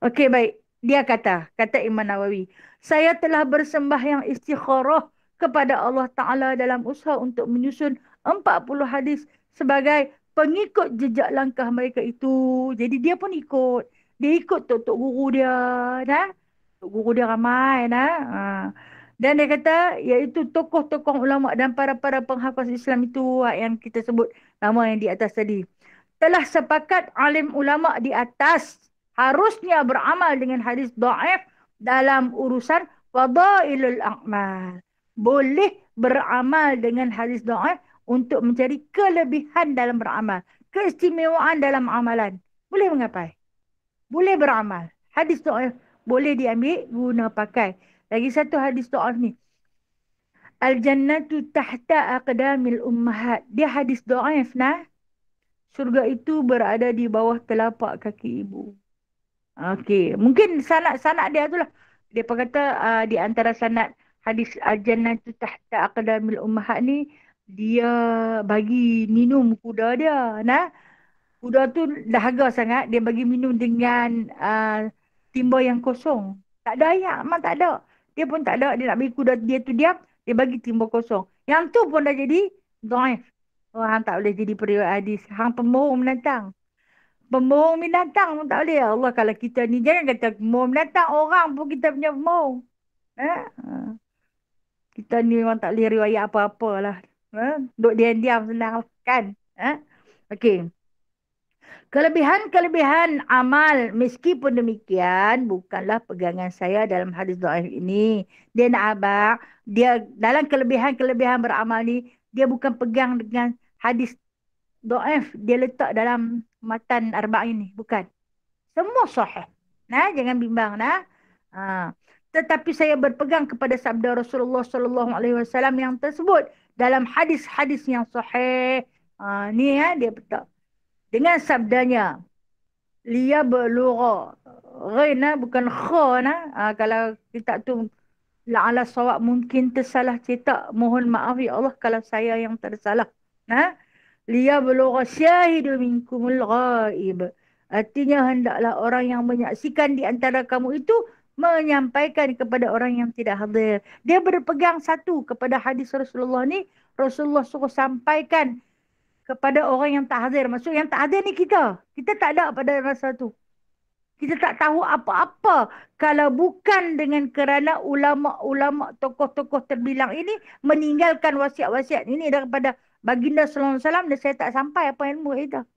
Okey, baik. Dia kata Imam Nawawi, saya telah bersembahyang istikharah kepada Allah Ta'ala dalam usaha untuk menyusun 40 hadis sebagai pengikut jejak langkah mereka itu. Jadi dia pun ikut. Dia ikut tok guru dia. Nah? Tok guru dia ramai. Nah? Ha. Dan dia kata, iaitu tokoh-tokoh ulama dan para-para penghafaz Islam itu yang kita sebut nama yang di atas tadi. Telah sepakat alim ulama di atas harusnya beramal dengan hadis dhaif dalam urusan fadailul a'mal. Boleh beramal dengan hadis dhaif untuk mencari kelebihan dalam beramal. Keistimewaan dalam amalan. Boleh mengapai? Boleh beramal. Hadis dhaif boleh diambil guna pakai. Lagi satu hadis dhaif ni. Al-jannatu tahta aqdamil ummahat. Dia hadis dhaif nah. Surga itu berada di bawah telapak kaki ibu. Okey, mungkin sanad dia tu lah. Dia kata di antara sanad hadis al-jannatu tahta aqdamil ummahat ni, dia bagi minum kuda dia. Nah, kuda tu dahaga sangat, dia bagi minum dengan timba yang kosong. Tak ada air, memang tak ada. Dia pun tak ada, dia nak bagi kuda dia tu diam, dia bagi timba kosong. Yang tu pun dah jadi dhaif. Oh, hang tak boleh jadi periwayat hadis. Hang pembohong menantang. Pembohong binatang pun tak boleh. Ya Allah, kalau kita ni jangan kata pembohong binatang. Orang pun kita punya pembohong. Eh? Kita ni memang tak boleh riwayat apa-apa lah. Duk diam-diam senang kan. Okey. Kelebihan-kelebihan amal meskipun demikian bukanlah pegangan saya dalam hadis dhaif ini. Dia nak abang, dia dalam kelebihan-kelebihan beramal ni, dia bukan pegang dengan hadis dhaif, dia letak dalam matan arba'in ni, bukan. Semua sahih. Nah, jangan bimbang nah. Tetapi saya berpegang kepada sabda Rasulullah sallallahu alaihi wasallam yang tersebut dalam hadis-hadis yang sahih. Ni dia letak. Dengan sabdanya, liya belugha. Ghaina bukan khana. Kalau kita tu la'ala sawab mungkin tersalah cetak. Mohon maaf ya Allah kalau saya yang tersalah. Liya belugha syahidu minkumul ghaib. Artinya hendaklah orang yang menyaksikan di antara kamu itu menyampaikan kepada orang yang tidak hadir. Dia berpegang satu kepada hadis Rasulullah ni. Rasulullah suruh sampaikan kepada orang yang tak hadir. Maksud yang tak hadir ni kita. Kita tak ada pada masa tu. Kita tak tahu apa-apa kalau bukan dengan kerana ulama-ulama, tokoh-tokoh terbilang ini meninggalkan wasiat-wasiat ini daripada baginda sallallahu alaihi wasallam, dan saya tak sampai apa ilmu kita.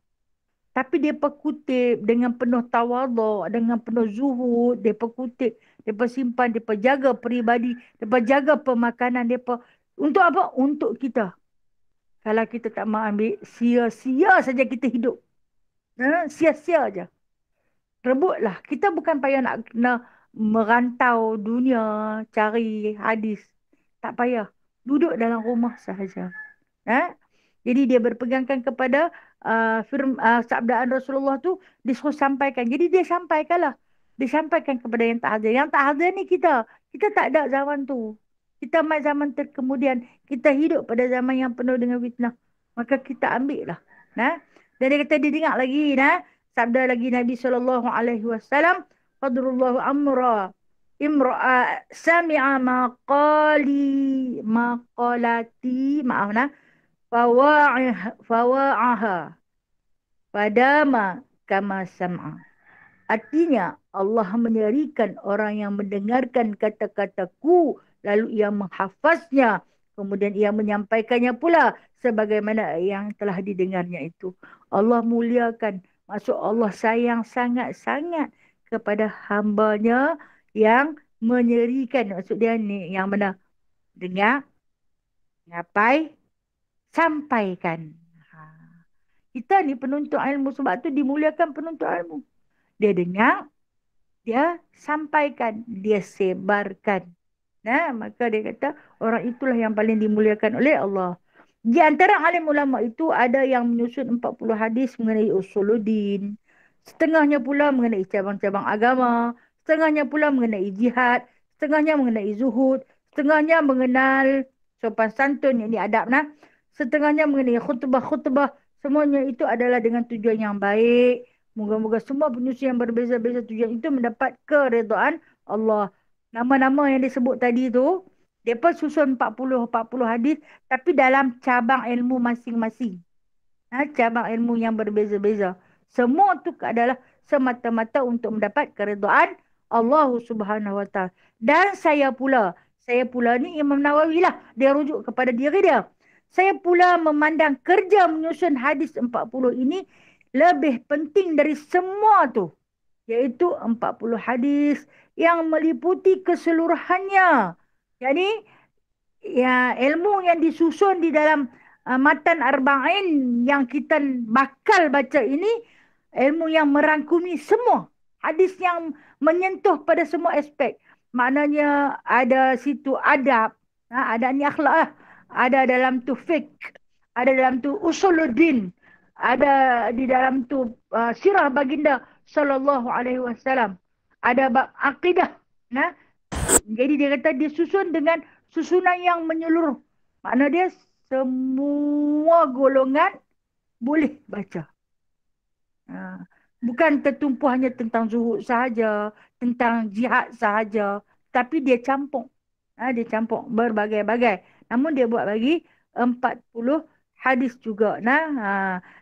Tapi dia kutip dengan penuh tawaduk, dengan penuh zuhud, dia kutip, dia simpan, dia jaga peribadi, dia jaga pemakanan, dia untuk apa? Untuk kita. Kalau kita tak mau ambil, sia-sia saja kita hidup. Sia-sia aja. Rebutlah. Kita bukan payah nak kena merantau dunia, cari hadis. Tak payah. Duduk dalam rumah sahaja. Eh? Jadi dia berpegangkan kepada sabdaan Rasulullah tu, disuruh sampaikan. Jadi dia sampaikanlah. Dia sampaikan kepada yang tak hadir. Yang tak hadir ni kita. Kita tak ada zaman tu. Kita mai zaman terkemudian. Kita hidup pada zaman yang penuh dengan fitnah. Maka kita ambil lah. Nah? Dan dia kata dia dengar lagi. Nah? Sabda lagi Nabi SAW. Qadrullahu amra. Imra'a sami'a maqalati. Maaf nah. Fawa'aha padama kama sam'a. Artinya Allah menyerikan orang yang mendengarkan kata-kataku lalu ia menghafaznya, kemudian ia menyampaikannya pula sebagaimana yang telah didengarnya itu. Allah muliakan, maksud Allah sayang sangat-sangat kepada hambanya yang menyerikan. Maksud dia ni yang mana? Dengar, ngapai, sampaikan. Ha. Kita ni penuntut ilmu, sebab tu dimuliakan penuntut ilmu. Dia dengar, dia sampaikan, dia sebarkan. Nah, maka dia kata orang itulah yang paling dimuliakan oleh Allah. Di antara alim ulama itu ada yang menyusun 40 hadis mengenai usuluddin. Setengahnya pula mengenai cabang-cabang agama. Setengahnya pula mengenai jihad. Setengahnya mengenai zuhud. Setengahnya mengenal sopan santun, yang ini adab. Nah. Setengahnya mengenai khutbah-khutbah. Semuanya itu adalah dengan tujuan yang baik. Moga-moga semua penyusun yang berbeza-beza tujuan itu mendapat keredaan Allah. Nama-nama yang disebut tadi tu, mereka susun 40 hadis tapi dalam cabang ilmu masing-masing. Cabang ilmu yang berbeza-beza. Semua tu adalah semata-mata untuk mendapat keredaan Allah Subhanahu Wa Taala. Dan saya pula ni Imam Nawawi lah, dia rujuk kepada diri dia. Saya pula memandang kerja menyusun hadis 40 ini lebih penting dari semua tu. Iaitu 40 hadis yang meliputi keseluruhannya. Jadi, ya, ilmu yang disusun di dalam matan arba'in yang kita bakal baca ini, ilmu yang merangkumi semua. Hadis yang menyentuh pada semua aspek. Maknanya ada situ adab, ada ni akhlak, ada dalam tu fiqh, ada dalam tu usuluddin, ada di dalam tu sirah baginda sallallahu alaihi wasallam, ada bab akidah. Nah, jadi dia kata dia susun dengan susunan yang menyeluruh. Makna dia semua golongan boleh baca. Bukan tertumpu hanya tentang zuhud sahaja, tentang jihad sahaja, tapi dia campur. Dia campur berbagai-bagai. Namun dia buat bagi 40 hadis juga.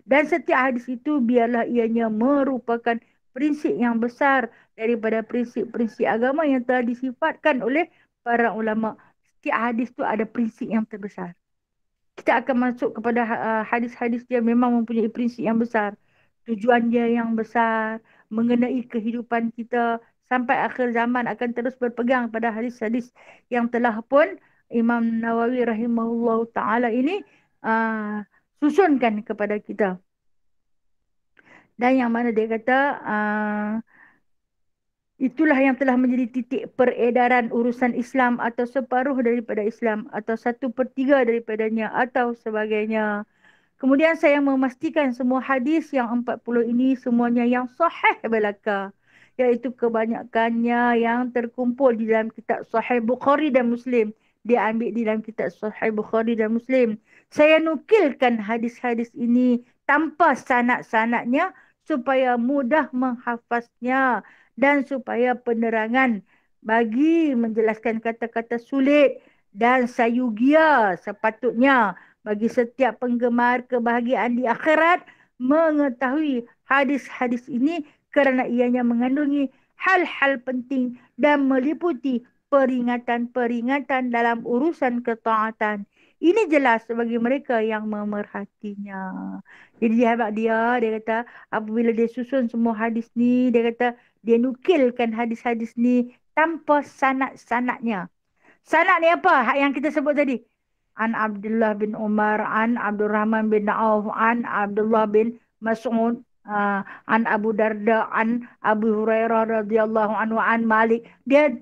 Dan setiap hadis itu biarlah ianya merupakan prinsip yang besar daripada prinsip-prinsip agama yang telah disifatkan oleh para ulama. Setiap hadis itu ada prinsip yang terbesar. Kita akan masuk kepada hadis-hadis dia memang mempunyai prinsip yang besar. Tujuan dia yang besar, mengenai kehidupan kita sampai akhir zaman akan terus berpegang pada hadis-hadis yang telah pun Imam Nawawi rahimahullah ta'ala ini susunkan kepada kita. Dan yang mana dia kata itulah yang telah menjadi titik peredaran urusan Islam atau separuh daripada Islam atau 1/3 daripadanya atau sebagainya. Kemudian saya memastikan semua hadis yang 40 ini semuanya yang sahih belaka. Iaitu kebanyakannya yang terkumpul di dalam kitab Sahih Bukhari dan Muslim. Dia ambil di dalam kitab Sahih Bukhari dan Muslim. Saya nukilkan hadis-hadis ini tanpa sanad-sanadnya supaya mudah menghafaznya dan supaya penerangan bagi menjelaskan kata-kata sulit dan sayugia sepatutnya bagi setiap penggemar kebahagiaan di akhirat mengetahui hadis-hadis ini kerana ianya mengandungi hal-hal penting dan meliputi peringatan-peringatan dalam urusan ketaatan. Ini jelas bagi mereka yang memerhatinya. Jadi dia kata apabila dia susun semua hadis ni, dia kata dia nukilkan hadis-hadis ni tanpa sanad-sanadnya. Sanad ni apa? Hak yang kita sebut tadi. An Abdullah bin Umar, an Abdurrahman bin Auf, an Abdullah bin Mas'ud, an Abu Darda, an Abu Hurairah radhiyallahu anhu, an Malik. Dia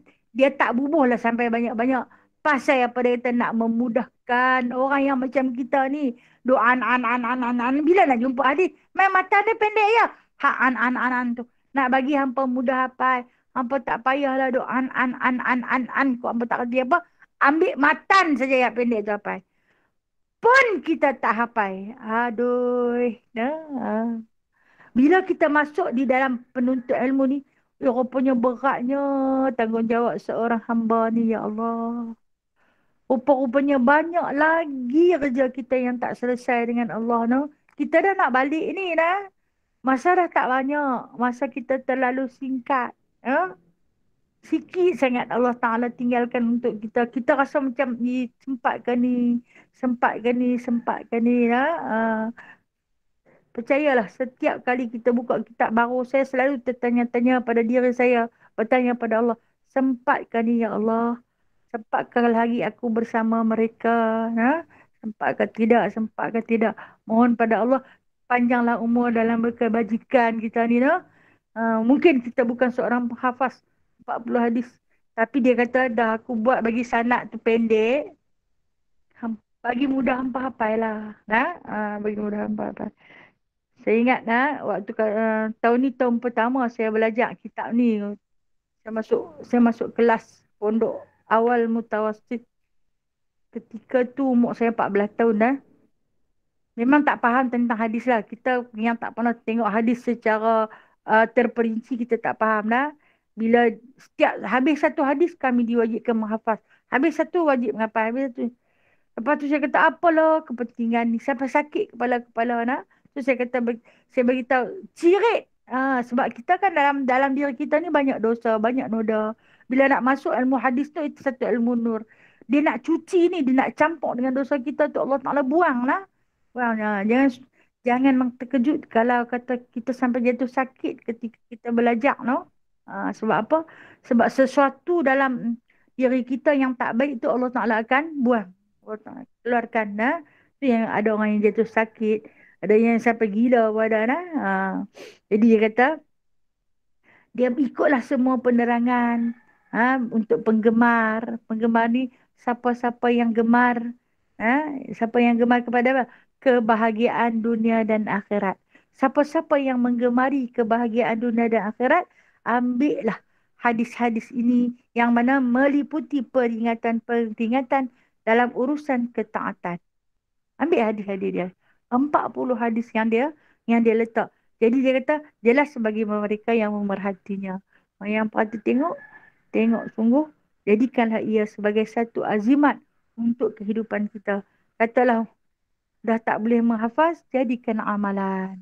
tak bubuh lah sampai banyak-banyak. Pasal apa dia kata nak memudahkan orang yang macam kita ni. Doa an. Bila nak jumpa hadis? Main mata dia pendek ya. Hak an tu. Nak bagi hampa mudah hafal. Hampa tak payahlah doa an. Kau hampa tak kerti apa? Ambil matan saja yang pendek tu hafal. Pun kita tak hafal. Aduh. Nah. Bila kita masuk di dalam penuntut ilmu ni, rupanya beratnya tanggungjawab seorang hamba ni, ya Allah. Rupa-rupanya banyak lagi kerja kita yang tak selesai dengan Allah. No? Kita dah nak balik ni dah. Masa dah tak banyak. Masa kita terlalu singkat. Ya? Sikit sangat Allah Ta'ala tinggalkan untuk kita. Kita rasa macam ni, sempatkan ni, sempatkan ni, sempatkan ni. Ya? Percayalah, setiap kali kita buka kitab baru, saya selalu tertanya-tanya pada diri saya. Bertanya pada Allah, sempatkan ni ya Allah. Sempatkah lagi aku bersama mereka? Ha? Sempatkah tidak? Sempatkah tidak? Mohon pada Allah, panjanglah umur dalam berkebajikan kita ni. No? Mungkin kita bukan seorang penghafaz 40 hadis. Tapi dia kata, dah aku buat bagi sanad tu pendek. Bagi mudah hampa hafal lah. Bagi mudah hampa hafal. Saya ingat waktu tahun ni tahun pertama saya belajar kitab ni. Saya masuk kelas pondok awal mutawasid. Ketika tu umur saya 14 tahun dah. Memang tak faham tentang hadis lah. Kita yang tak pernah tengok hadis secara terperinci, kita tak faham dah. Bila setiap habis satu hadis, kami diwajibkan menghafaz. Habis satu wajib menghafaz. Habis satu. Lepas tu saya kata, apalah kepentingan ni. Sampai sakit kepala-kepala nak. So saya kata, saya beritahu, cirit. Sebab kita kan dalam diri kita ni banyak dosa, banyak noda. Bila nak masuk ilmu hadis tu, itu satu ilmu nur. Dia nak cuci ni, dia nak campur dengan dosa kita tu. Allah Ta'ala buang lah. Buang. Jangan terkejut kalau kata kita sampai jatuh sakit ketika kita belajar. No? Sebab apa? Sebab sesuatu dalam diri kita yang tak baik tu Allah Ta'ala akan buang. Allah Ta'ala keluarkan. Tu yang ada orang yang jatuh sakit. Ada yang sampai gila pada jadi dia kata dia ikutlah semua penerangan untuk penggemar. Penggemar ni siapa-siapa yang gemar. Siapa yang gemar kepada apa? Kebahagiaan dunia dan akhirat. Siapa-siapa yang menggemari kebahagiaan dunia dan akhirat, ambillah hadis-hadis ini yang mana meliputi peringatan-peringatan dalam urusan ketaatan. Ambil hadis-hadis dia. 40 hadis yang dia letak. Jadi dia kata, jelas bagi mereka yang memerhatinya. Yang perhati tengok sungguh. Jadikanlah ia sebagai satu azimat untuk kehidupan kita. Katalah, dah tak boleh menghafaz, jadikan amalan.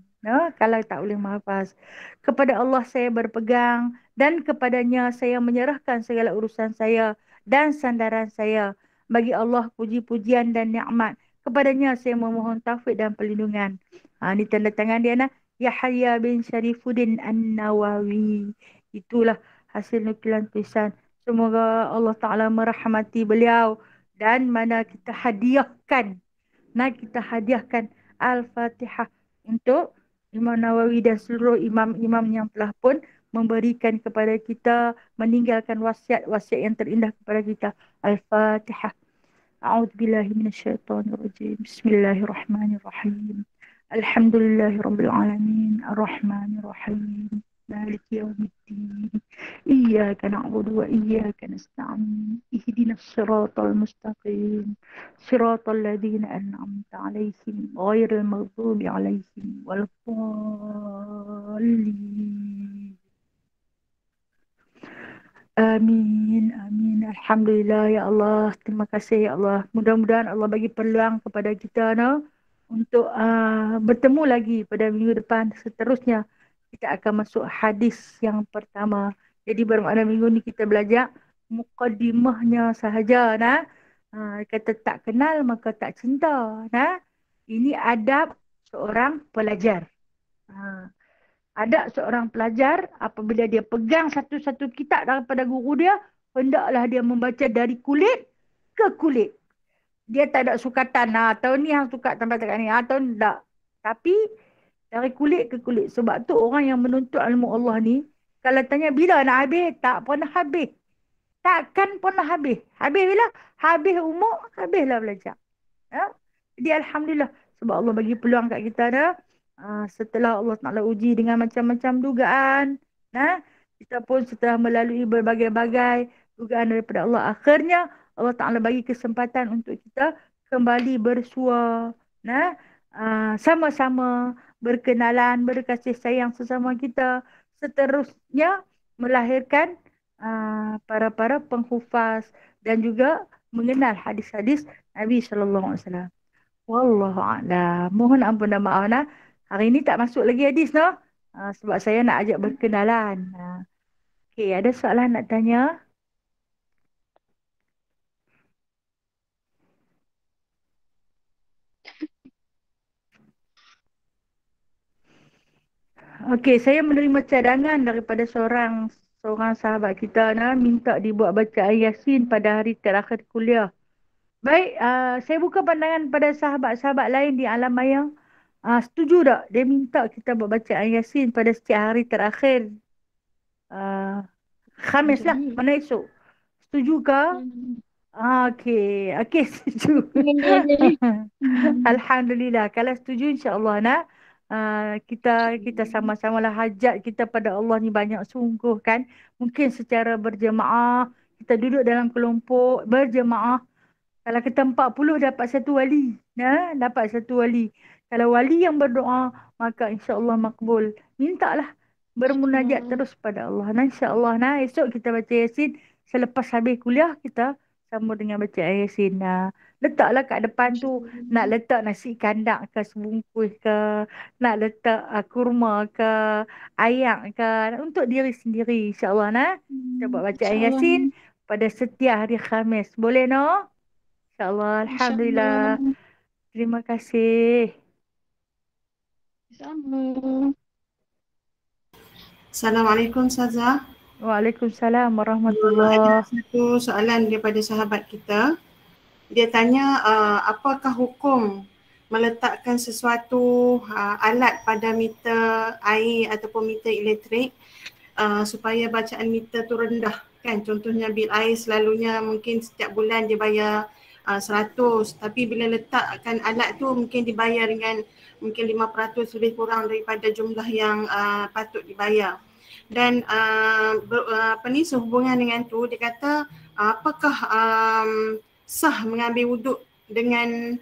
Kalau tak boleh menghafaz. Kepada Allah saya berpegang dan kepadanya saya menyerahkan segala urusan saya dan sandaran saya. Bagi Allah puji-pujian dan nikmat. Kepadanya saya memohon taufik dan perlindungan. Ini tanda tangan dia. Yahya bin Syarifuddin An-Nawawi. Itulah hasil nukilan tulisan. Semoga Allah Ta'ala merahmati beliau. Dan mana kita hadiahkan. Kita hadiahkan Al-Fatihah untuk Imam Nawawi dan seluruh imam-imam yang telah pun memberikan kepada kita, meninggalkan wasiat-wasiat yang terindah kepada kita. Al-Fatihah. A'udzubillahi minasyaitonirrajim. Bismillahirrahmanirrahim. Alhamdulillahirabbil alamin. Arrahmanirrahim. Maliki yaumiddin. Iyyaka na'budu wa iyyaka nasta'in. Ihdinas siratal mustaqim. Siratal ladzina an'amta 'alaihim ghairil maghdubi 'alaihim waladdallin. Amin, amin. Alhamdulillah ya Allah. Terima kasih ya Allah. Mudah-mudahan Allah bagi peluang kepada kita untuk bertemu lagi pada minggu depan. Seterusnya kita akan masuk hadis yang pertama. Jadi bermakna minggu ni kita belajar mukaddimahnya sahaja nah. Kata tak kenal maka tak cinta nah. Ini adab seorang pelajar. Ha. Ada seorang pelajar apabila dia pegang satu-satu kitab daripada guru dia, hendaklah dia membaca dari kulit ke kulit. Dia tak ada sukatan. Tahun ni yang suka sampai dekat ni. Tahun tak. Tapi dari kulit ke kulit. Sebab tu orang yang menuntut ilmu Allah ni, kalau tanya bila nak habis, tak pernah habis. Takkan pernah habis. Habis bila? Habis umur, habislah belajar. Ya? Jadi Alhamdulillah. Sebab Allah bagi peluang kat kita dah. Setelah Allah Ta'ala uji dengan macam-macam dugaan. Nah, kita pun setelah melalui berbagai-bagai dugaan daripada Allah. Akhirnya Allah Ta'ala bagi kesempatan untuk kita kembali bersua. Nah, sama-sama berkenalan, berkasih sayang sesama kita. Seterusnya melahirkan para-para penghufaz dan juga mengenal hadis-hadis Nabi Sallallahu Alaihi Wasallam. Wallahu a'lam. Mohon ampun dan maaf nah. Hari ini tak masuk lagi hadis noh. Sebab saya nak ajak berkenalan. Okey, ada soalan nak tanya? Okey, saya menerima cadangan daripada seorang sahabat kita nah minta dibuat bacaan Yasin pada hari terakhir kuliah. Baik, saya buka pandangan pada sahabat-sahabat lain di alam maya. Setuju tak? Dia minta kita buat bacaan Yasin pada setiap hari terakhir. Uh, Khamis lah, Jadi, mana esok? Setuju ke? Okey, okey setuju. Alhamdulillah. Kalau setuju insya-Allah nak kita sama-sama lah hajat kita pada Allah ni banyak sungguh kan. Mungkin secara berjemaah kita duduk dalam kelompok berjemaah kalau kita 40 dapat satu wali. Dapat satu wali. Kalau wali yang berdoa, maka insya-Allah makbul. Mintalah bermunajat terus pada Allah. Nah, insya-Allah esok kita baca Yasin selepas habis kuliah kita sambung dengan baca Yasin. Letaklah kat depan tu nak letak nasi kandak ke sebungkus ke, nak letak kurma ke, ayak ke untuk diri sendiri insya-Allah Kita buat bacaan InsyaAllah. Yasin pada setiap hari Khamis. Boleh no? InsyaAllah. Alhamdulillah. InsyaAllah. Terima kasih. Sama. Assalamualaikum Saza. Waalaikumsalam Ada warahmatullahi. satu soalan daripada sahabat kita. Dia tanya apakah hukum meletakkan sesuatu alat pada meter air ataupun meter elektrik supaya bacaan meter tu rendah kan. Contohnya bil air selalunya mungkin setiap bulan dia bayar 100 tapi bila letakkan alat tu mungkin dibayar dengan mungkin 5% lebih kurang daripada jumlah yang patut dibayar. Dan sehubungan dengan tu dia kata apakah sah mengambil wuduk dengan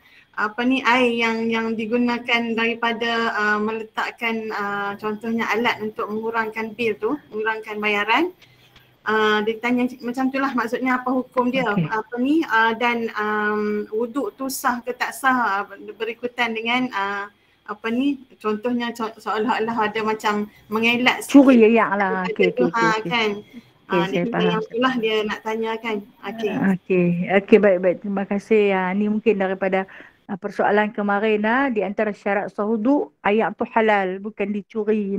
air yang digunakan daripada meletakkan contohnya alat untuk mengurangkan bil tu, mengurangkan bayaran. Dia tanya macam itulah maksudnya apa hukum dia Okay. Dan wuduk tu sah ke tak sah berikutan dengan contohnya seolah-olah ada macam mengelak sikit Curi ayak lah. Okay, tu okay, okay, okay. kan. Okay, saya faham. Yang itulah dia nak tanya kan. Okey. Okey. Okey, baik-baik. Terima kasih. Ni mungkin daripada persoalan kemarin di antara syarat sahuduk, ayak tu halal, bukan dicuri.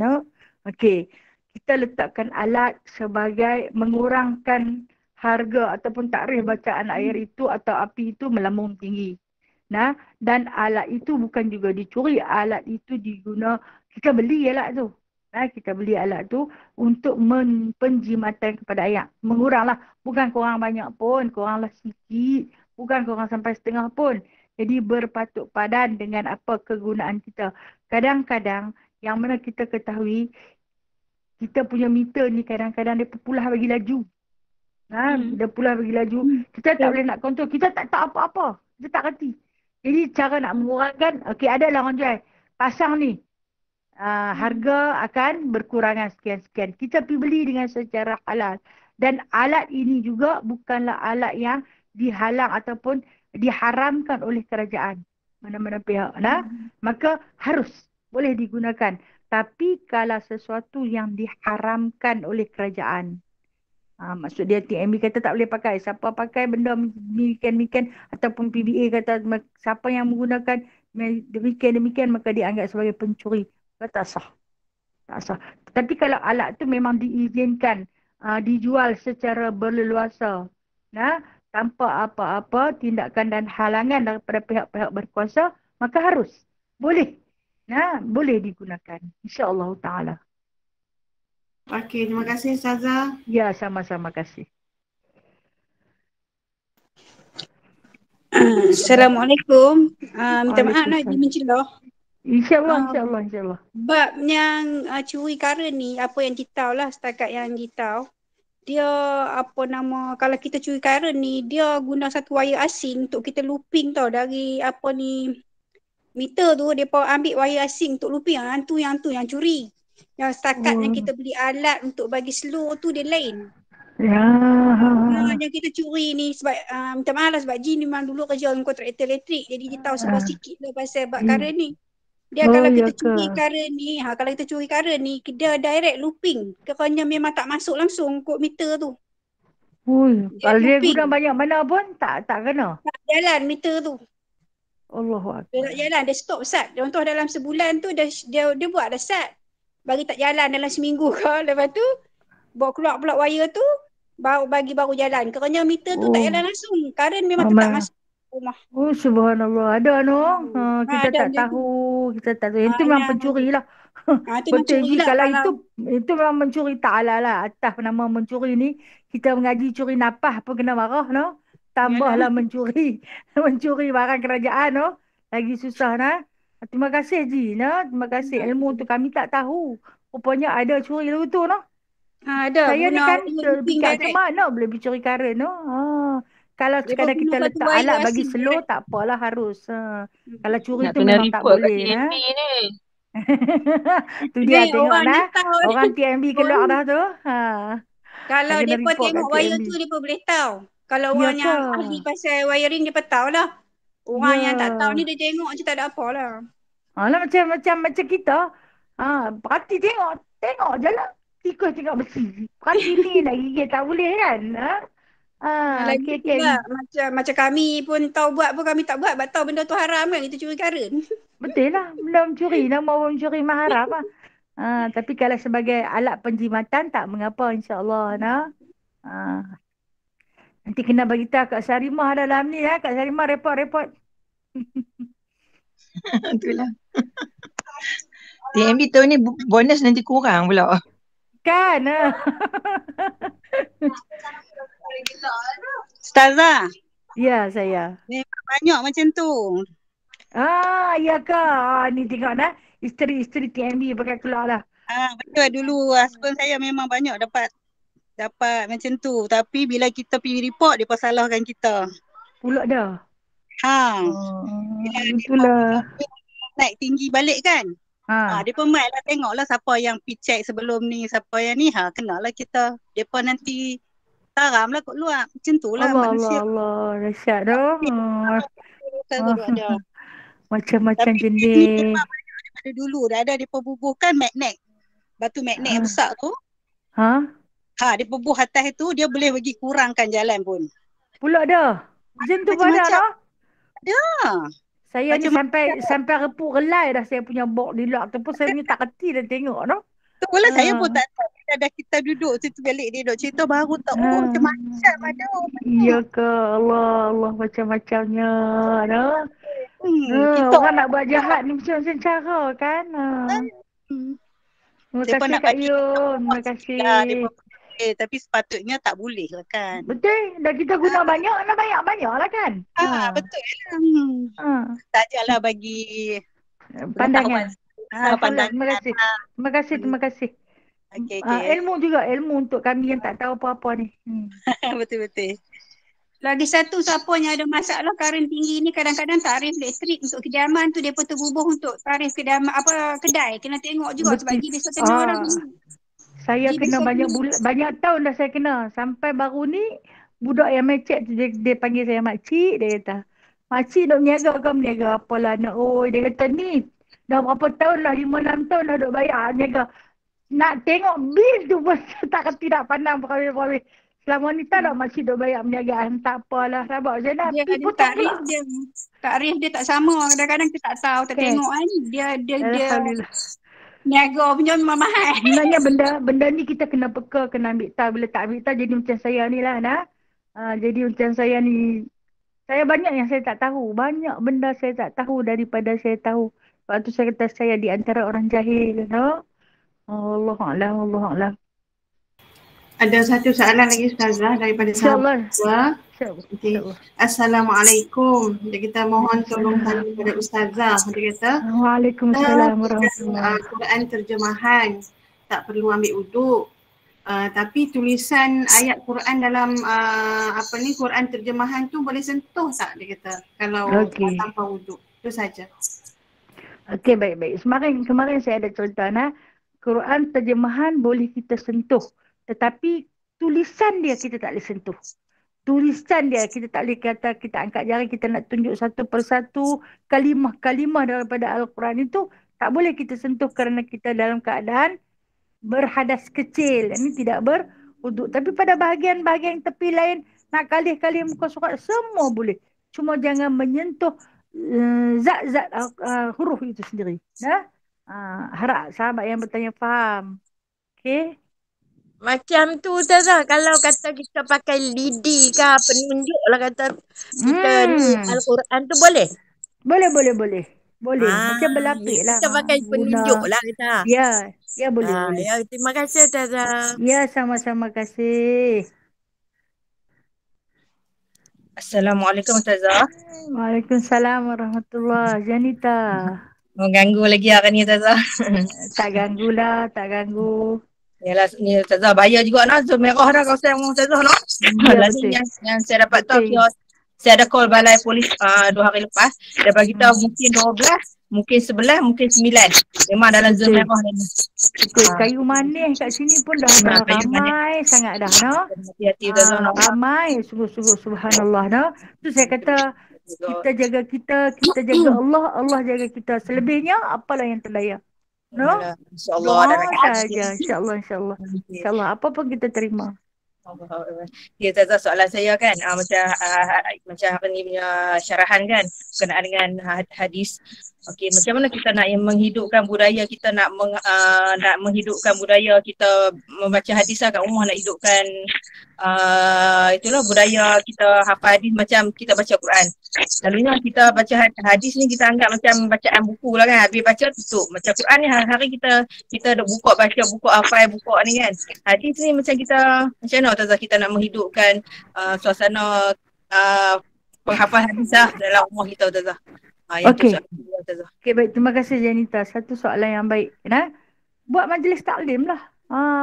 Okey. Kita letakkan alat sebagai mengurangkan harga ataupun takrif bacaan air itu atau api itu melambung tinggi. Dan alat itu bukan juga dicuri, alat itu kita beli alat tu. Kita beli alat tu untuk penjimatan kepada ayak. Menguranglah, bukan kurang banyak pun, kuranglah sikit, bukan kurang sampai setengah pun. Jadi berpatuk padan dengan apa kegunaan kita. Kadang-kadang yang mana kita ketahui, kita punya meter ni kadang-kadang dia pulah bagi laju. Dia pulah bagi laju. Kita tak boleh nak kontrol. Kita tak tahu apa-apa. Kita tak reti. Jadi cara nak mengurangkan, okey ada lah orang jual. Pasang ni. Harga akan berkurangan sekian-sekian. Kita pergi beli dengan secara halal. Dan alat ini juga bukanlah alat yang dihalang ataupun diharamkan oleh kerajaan. Mana-mana pihak. Nah, maka harus boleh digunakan. Tapi kalau sesuatu yang diharamkan oleh kerajaan. Maksud dia TMB kata tak boleh pakai. Siapa pakai benda demikian-demikian ataupun PBA kata siapa yang menggunakan demikian-demikian maka dianggap sebagai pencuri. Tak sah. Tak sah. Tapi kalau alat tu memang diizinkan dijual secara berleluasa. Nah, tanpa apa-apa tindakan dan halangan daripada pihak-pihak berkuasa, maka harus. Boleh. Nah, boleh digunakan. InsyaAllah ta'ala. Okey, terima kasih Ustazah. Ya, sama-sama kasih. Assalamualaikum. Minta maaf nak Waalaikumsalam. mencelah. InsyaAllah, insyaAllah, insyaAllah. Bab yang curi kara ni, apa yang kita tahu lah setakat yang kita tahu. Dia apa nama, kalau kita curi kara ni, dia guna satu wire asing untuk kita looping tau dari apa ni, meter tu, dia ambil wire asing untuk looping. Yang tu yang curi. Yang setakat yang kita beli alat untuk bagi slow tu dia lain. Ya. Yang kita curi ni sebab minta maaf lah sebab Jin memang dulu kerja dengan kontraktor elektrik, jadi dia tahu sebab sikit lah pasal bab kara ni. Dia kalau kita curi kara ni, kalau kita curi kara ni, dia direct looping. Kerana memang tak masuk langsung kod meter tu. Kalau dia guna banyak mana pun tak kena. Tak jalan meter tu. Allahu Akbar. Dia tak jalan, dia stop sat. Contoh dalam sebulan tu dia buat dah sat. Bagi tak jalan dalam seminggu ke. Lepas tu bawa keluar pula wire tu, baru jalan. Kerana meter tu tak jalan langsung. Karen memang tetap masuk rumah. Subhanallah. Ada kita tak tahu. Kita tak tahu. Itu memang pencuri lah. Betul je. Kalau itu memang mencuri ta'ala lah. Atas nama mencuri ni, kita mengaji curi napah pun kena marah, no? Tambahlah mencuri barang kerajaan, no? Lagi susah, nah. Terima kasih, Ji. No? Terima kasih. Ilmu tu kami tak tahu. Rupanya ada curi lalu tu, no? Ada. Saya ni kan terpikat ke mana boleh bercuri kara, no? Kalau sekadar kita letak alat bagi slow, tak apalah harus. Kalau curi tu memang tak boleh, nah. Tu dia tengok nah. Orang TMB keluar dah tu. Kalau mereka tengok wire tu, mereka boleh tahu. Kalau orang yang ahli pasal wiring, dia tahu lah. Orang yang tak tahu ni, dia tengok je tak ada apa lah. Macam kita. Perhati tengok je lah. Tikus tengok besi. Perhati ni nak gigit tak boleh kan. Lagi pula, macam kami pun tahu buat pun kami tak buat. Sebab tahu benda tu haram kan, kita curi karen. Betul lah, benda mencuri. Nama orang mencuri mah haram lah. Tapi kalau sebagai alat penjimatan tak mengapa insyaAllah. Nanti kena bagi tahu Kak Sarimah dalam ni ya. Kak Sarimah report. Itulah. TMB tahun ni bonus nanti kurang pula. Kan? Ustazah. Ya, saya. Memang banyak macam tu. Ya kak. Ni tengok dah. Isteri-isteri TMB pakai keluar lah. Betul dulu husband saya memang banyak dapat macam tu. Tapi bila kita pergi report, dia salahkan kita. Pulak dah? Itulah. Naik tinggi balik kan? Dia pun mic lah, tengok lah siapa yang pergi check sebelum ni, siapa yang ni, kenalah kita. Dia pun nanti taram lah kat luar. Macam tu lah manusia. Allah, dahsyat dah. Macam-macam jenis. Daripada dulu dah ada dia bubuhkan magnet. Batu magnet yang besar tu. Dia bubuh atas tu, dia boleh bagi kurangkan jalan pun. Pulak dah? Macam tu pun ada dah? Ada. Saya ni sampai repuk relai dah saya punya box di luar tu pun saya ni tak kerti dah tengok no. Betul lah saya pun tak tahu. Dah kita duduk situ balik dia duduk cerita baru tahu macam-macam ada. Ya ke Allah macam-macamnya no. Orang nak buat jahat ni macam-macam cara kan. Terima kasih Kak Yun. Terima kasih. Tapi sepatutnya tak boleh lah kan. Betul. Dah kita guna banyak lah kan. Betul lah. Sajalah bagi pandangan. Terima kasih. Okay. Ilmu juga, ilmu untuk kami yang tak tahu apa-apa ni. Betul. Lagi satu siapa yang ada masalah karen tinggi ni kadang-kadang tarif elektrik untuk kediaman tu dia pun terbubuh untuk tarif kediaman kedai. Kena tengok juga sebab dia biasa tengok orang. Saya Dia kena biasanya banyak tahun dah saya kena. Sampai baru ni budak yang mecek tu dia panggil saya makcik, dia kata. Makcik duk meniaga kau meniaga apalah nak. Oh, dia kata ni dah berapa tahun lah, 5-6 tahun dah duk bayar meniaga. Nak tengok bil tu pun tak kerti nak pandang perawih-perawih. Selama ni tak ada makcik duk bayar perniagaan. Tak apalah. Sabar saya nak dia pergi ada potong pula. tarikh dia tak sama. Kadang-kadang kita tak tahu, tak Okay. tengok kan. Dia Alhamdulillah. niaga punya memang mahal. Sebenarnya benda ni kita kena peka, kena ambil tahu. Bila tak ambil tahu jadi macam saya ni lah. Nah. Jadi macam saya ni, saya banyak yang saya tak tahu. Banyak benda saya tak tahu daripada saya tahu. Sebab tu saya kata saya di antara orang jahil. No? Allahuakbar, Allahuakbar. Ada satu soalan lagi Ustazah daripada sahabat InsyaAllah. kita. Okay. Assalamualaikum. Dia kita mohon tolong tanya kepada Ustazah. Dia kata, Waalaikumsalam warahmatullahi Quran terjemahan tak perlu ambil uduk. Tapi tulisan ayat Quran dalam Quran terjemahan tu boleh sentuh tak, dia kata, kalau tanpa uduk. Itu saja. Okey, baik-baik. Kemarin saya ada cerita Quran terjemahan boleh kita sentuh. Tetapi tulisan dia kita tak boleh sentuh. Tulisan dia kita tak boleh kata kita angkat jari, kita nak tunjuk satu persatu kalimah-kalimah daripada Al-Quran itu tak boleh kita sentuh kerana kita dalam keadaan berhadas kecil. Ini tidak berwuduk. Tapi pada bahagian-bahagian tepi lain nak kalih-kalih muka surat semua boleh. Cuma jangan menyentuh zat-zat huruf itu sendiri. Harap sahabat yang bertanya faham. Okey. Macam tu Ustazah, kalau kata kita pakai lidi ke penunjuk lah kata kita ni Al-Quran tu boleh? Boleh. Macam berlapis lah. Kita pakai penunjuk lah kita. Ya boleh. Ya, terima kasih Ustazah. Ya, sama-sama kasih. Assalamualaikum Ustazah. Waalaikumsalam warahmatullahi. Janita. Mau ganggu lagi hari ni Ustazah? Tak ganggulah, tak ganggu. Yalah, ni Ustazah bayar juga nak Zoom merah dah kau sayang Ustazah nak. Ya, Lalu yang saya dapat tahu saya ada call balai polis 2 hari lepas. Dia bagi tahu mungkin 12, mungkin 11, mungkin 9. Memang dalam Zoom merah ni. Kayu manis kat sini pun dah ramai sangat dah no. Hati-hati Ustazah nak. Ramai sungguh-sungguh subhanallah no. Tu saya kata kita jaga kita jaga Allah, Allah jaga kita. Selebihnya apalah yang terdaya. No? InsyaAllah. InsyaAllah. Apa pun kita terima. Ya Ustazah, soalan saya kan macam hari ni punya syarahan kan berkenaan dengan hadis. Okey, macam mana kita nak menghidupkan budaya kita, nak menghidupkan budaya kita membaca hadis lah kat rumah, nak hidupkan itulah budaya kita hafal hadis macam kita baca Quran. Selalunya kita baca hadis ni kita anggap macam bacaan buku lah kan, habis baca tutup. Macam Quran ni hari-hari kita dah baca buku hafal buku ni kan. Hadis ni macam macam mana Ustazah kita nak menghidupkan suasana penghafal hadis lah dalam rumah kita Ustazah. Okey. Okey, baik, terima kasih Janita. Satu soalan yang baik. Buat majlis taklim lah.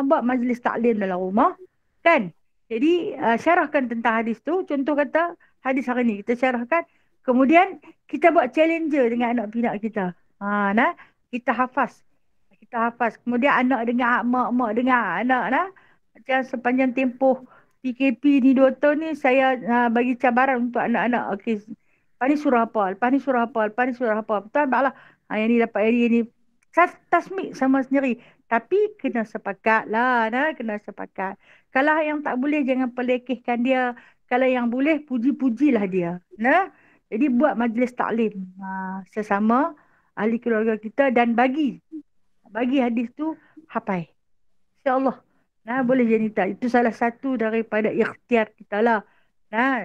Buat majlis taklim dalam rumah kan. Jadi syarahkan tentang hadis tu. Contoh kata hadis hari ni kita syarahkan. Kemudian kita buat challenger dengan anak pinak kita. Kita hafaz. Kemudian anak dengar, mak dengar anak macam sepanjang tempoh PKP ni 2 tahun ni saya bagi cabaran untuk anak-anak. Okey. Lepas ni surah hafal. Betul baklah. Yang ni dapat hari ni. Tasmik sama sendiri. Tapi kena sepakat lah. Kena sepakat. Kalau yang tak boleh jangan pelekehkan dia. Kalau yang boleh puji-pujilah dia. Jadi buat majlis taklim. Sesama ahli keluarga kita dan bagi hadis tu hafal. InsyaAllah. Boleh Janita. Itu salah satu daripada ikhtiar kita lah.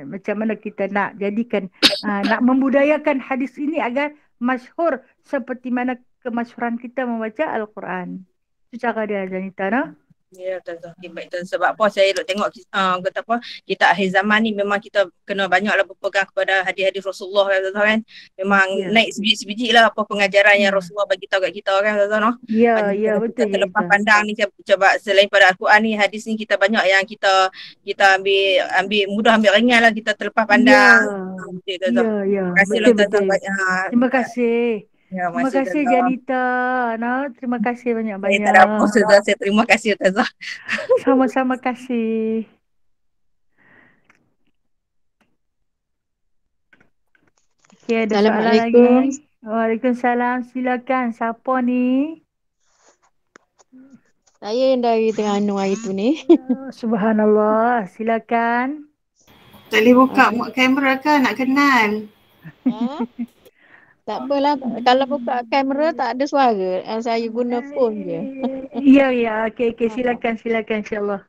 Macam mana kita nak jadikan nak membudayakan hadis ini agar masyhur seperti mana kemasyhuran kita membaca Al-Quran. Itu cara dia Janita. Ya Ustazah, baik Ustazah. Sebab apa saya duk tengok kita akhir zaman ni memang kita kena banyaklah berpegang kepada hadis-hadis Rasulullah kan. Memang naik sebiji-sebiji lah apa pengajaran yang Rasulullah bagi tahu kat kita kan Ustazah. Ya betul. Kita terlepas pandang ni coba selain pada Al-Quran ni, hadis ni kita banyak yang kita ambil mudah, ambil ringan lah, kita terlepas pandang. Ya. Terima kasih. Ya, Terima masih kasih Ustazah. Janita. Nah, terima kasih Saya tak ada apa banyak-banyak. Ustazah. Saya terima kasih Ustazah. Sama-sama kasih. Okey, ada soalan lagi? Assalamualaikum. Waalaikumsalam. Silakan. Siapa ni? Saya yang dari Terengganu hari tu ni. Subhanallah. Silakan. Tak boleh buka Ah, kamera ke nak kenal? ah, tak apalah. Kalau buka kamera tak ada suara. Saya guna phone je. Ya, ya. Okey, silakan, insya-Allah.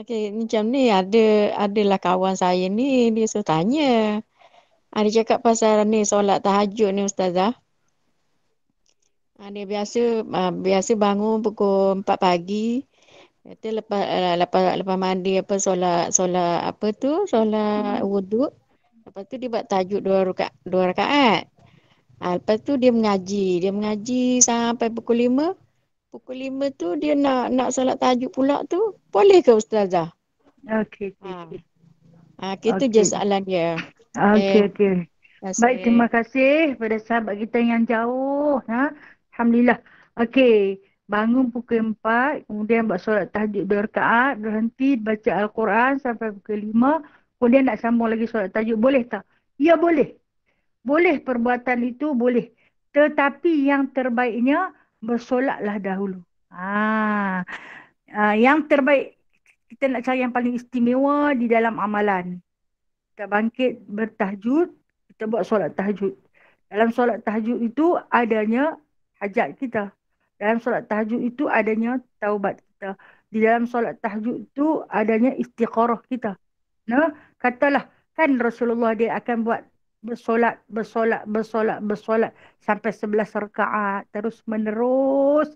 Okey, macam ni adalah kawan saya ni dia suruh tanya. Dia cakap pasal ni solat tahajud ni ustazah. Dia biasa bangun pukul 4 pagi. Kata lepas mandi apa solat apa tu solat wuduk. Lepas tu dia buat tahajud 2 rakaat. Lepas tu dia mengaji sampai pukul 5. Pukul 5 tu dia nak solat tahajud pula tu. Boleh ke ustazah? Okey. Kita je Okey. soalan dia. Okey. Baik, terima Kasih. kasih pada sahabat kita yang jauh. Alhamdulillah. Okey, bangun pukul 4, kemudian buat solat tahajud 2 rakaat, berhenti baca Al-Quran sampai pukul 5, kemudian nak sambung lagi solat tahajud. Boleh tak? Ya, boleh. Boleh, perbuatan itu boleh. Tetapi yang terbaiknya, bersolatlah dahulu. Yang terbaik, kita nak cari yang paling istimewa di dalam amalan. Kita bangkit bertahajud, kita buat solat tahajud. Dalam solat tahajud itu adanya hajat kita. Dalam solat tahajud itu adanya taubat kita. Di dalam solat tahajud itu adanya istiqarah kita. Nah, katalah kan Rasulullah dia akan buat bersolat sampai 11 rakaat terus menerus.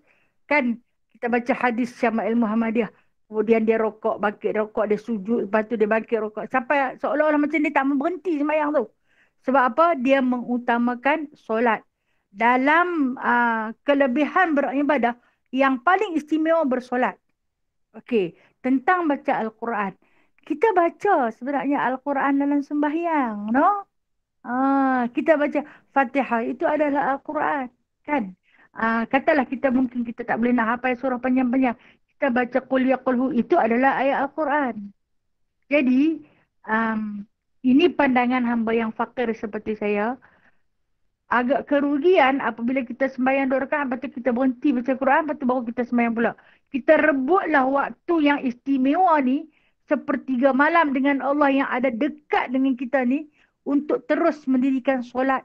Kan kita baca hadis Syama'il Muhammadiyah. Kemudian dia rokok, bangkit rokok, dia sujud, lepas tu dia bangkit rokok. Sampai seolah-olah macam dia tak mau berhenti sembahyang tu. Sebab apa? Dia mengutamakan solat. Dalam kelebihan beribadah, yang paling istimewa bersolat. Okey, tentang baca Al-Quran. Kita baca sebenarnya Al-Quran dalam sembahyang, no? Kita baca Fatihah, itu adalah Al-Quran. Kan? Katalah mungkin kita tak boleh nak hafal surah panjang-panjang. Kita baca Qul ya Qul hu, itu adalah ayat Al-Quran. Jadi, ini pandangan hamba yang fakir seperti saya. Agak kerugian apabila kita sembahyang 2 rakaat, lepas tu kita berhenti baca Quran, lepas tu baru kita sembahyang pula. Kita rebutlah waktu yang istimewa ni, sepertiga malam dengan Allah yang ada dekat dengan kita ni, untuk terus mendirikan solat.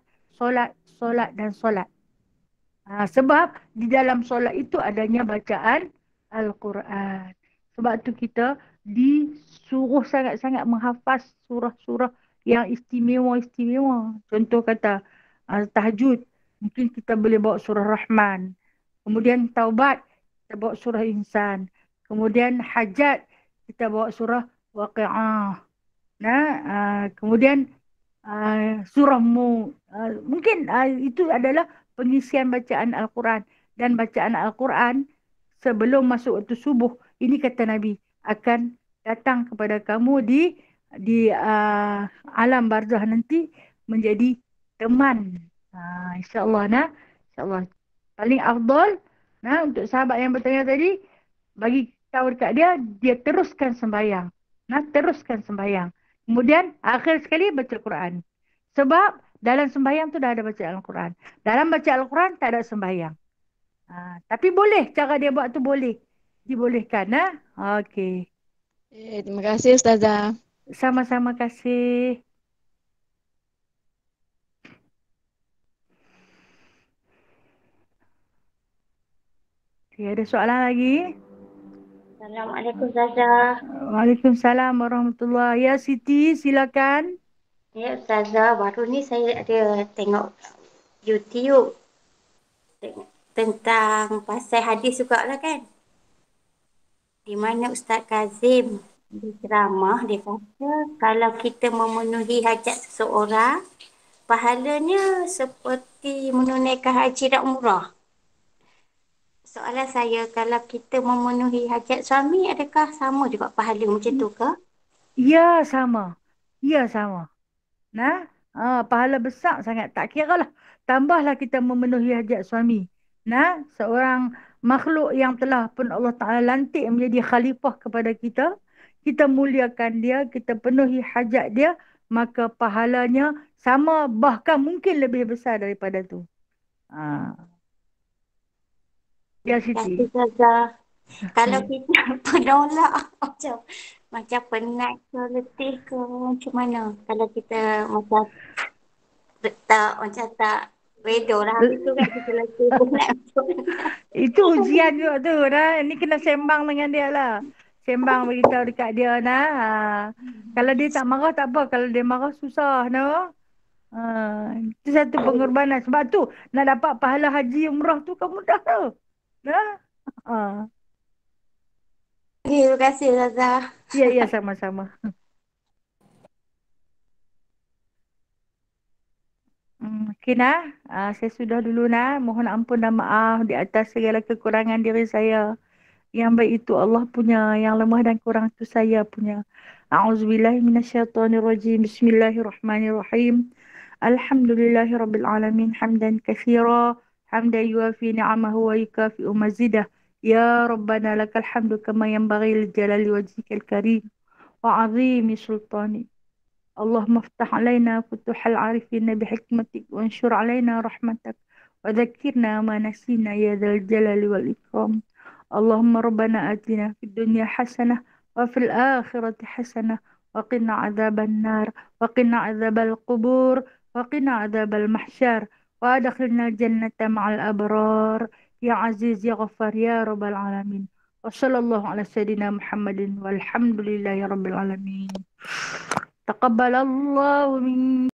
Sebab di dalam solat itu adanya bacaan Al-Quran. Sebab tu kita disuruh sangat-sangat menghafaz surah-surah yang istimewa-istimewa. Contoh kata tahajud, mungkin kita boleh bawa surah Rahman. Kemudian taubat, kita bawa surah Insan. Kemudian hajat, kita bawa surah Waqi'ah. Kemudian surah Mu. Mungkin itu adalah pengisian bacaan Al-Quran. Dan bacaan Al-Quran sebelum masuk waktu subuh, ini kata Nabi, akan datang kepada kamu di alam barzah nanti menjadi teman. InsyaAllah. InsyaAllah. Paling afdal untuk sahabat yang bertanya tadi, bagi tahu dekat dia teruskan sembahyang. Teruskan sembahyang. Kemudian akhir sekali baca Quran. Sebab dalam sembahyang tu dah ada baca Al-Quran. Dalam baca Al-Quran tak ada sembahyang. Tapi boleh, cara dia buat tu boleh. Dibolehkan. Okey. Terima kasih ustazah. Sama-sama kasih. Okay, ada soalan lagi? Assalamualaikum Ustazah. Waalaikumsalam warahmatullahi. Ya Siti, silakan. Ya Ustazah, baru ni saya ada tengok YouTube tentang pasal hadis juga lah kan. Di mana Ustaz Kazim di ceramah dia kata kalau kita memenuhi hajat seseorang, pahalanya seperti menunaikan haji dan umrah. Soalan saya, kalau kita memenuhi hajat suami, adakah sama juga pahala macam tu ke? Ya, sama. Pahala besar sangat. Tak kira lah. tambahlah kita memenuhi hajat suami. Nah, seorang makhluk yang telah pun Allah Ta'ala lantik menjadi khalifah kepada kita muliakan dia, kita penuhi hajat dia, maka pahalanya sama bahkan mungkin lebih besar daripada tu. Ha. Ya Terima Siti. kasih Ustazah. Kalau kita penolak macam penat ke letih ke macam mana? Kalau kita macam tak reda lah habis tu kan kita letih penat macam mana? Itu ujian juga tu dah. Ni kena sembang dengan dia lah. Sembang beritahu dekat dia nah. Ha. Kalau dia tak marah tak apa. Kalau dia marah susah no. Ha. Itu satu pengorbanan. Sebab tu nak dapat pahala haji umrah tu kan mudah tu. Nah. Ha. Terima kasih Ustazah. Ya sama-sama. Okey nah. Saya sudah dulu nah. Mohon ampun dan maaf di atas segala kekurangan diri saya. Yang baik itu Allah punya, yang lemah dan kurang itu saya punya. A'udzubillahi minasyaitonirrajim. Bismillahirrahmanirrahim. Alhamdulillahirabbil alamin hamdan katsira hamdan yuafi ni'amahu wa yukafi'u mazidah. Ya Rabbana lakal hamdu kama yanbaghi li jalali wajhikal karim wa 'azimi sultani. اللهم افتح علينا فتوح العارفين بحكمتك وانشر علينا رحمتك وذكرنا ما نسينا يا ذا الجلال والإكرام. اللهم ربنا آتنا في الدنيا حسنة وفي الآخرة حسنة وقنا عذاب النار وقنا عذاب القبور وقنا عذاب المحشر وأدخلنا الجنة مع الأبرار يا عزيز يا غفار يا رب العالمين. وصلى الله على سيدنا محمد والحمد لله رب العالمين. تقبل الله من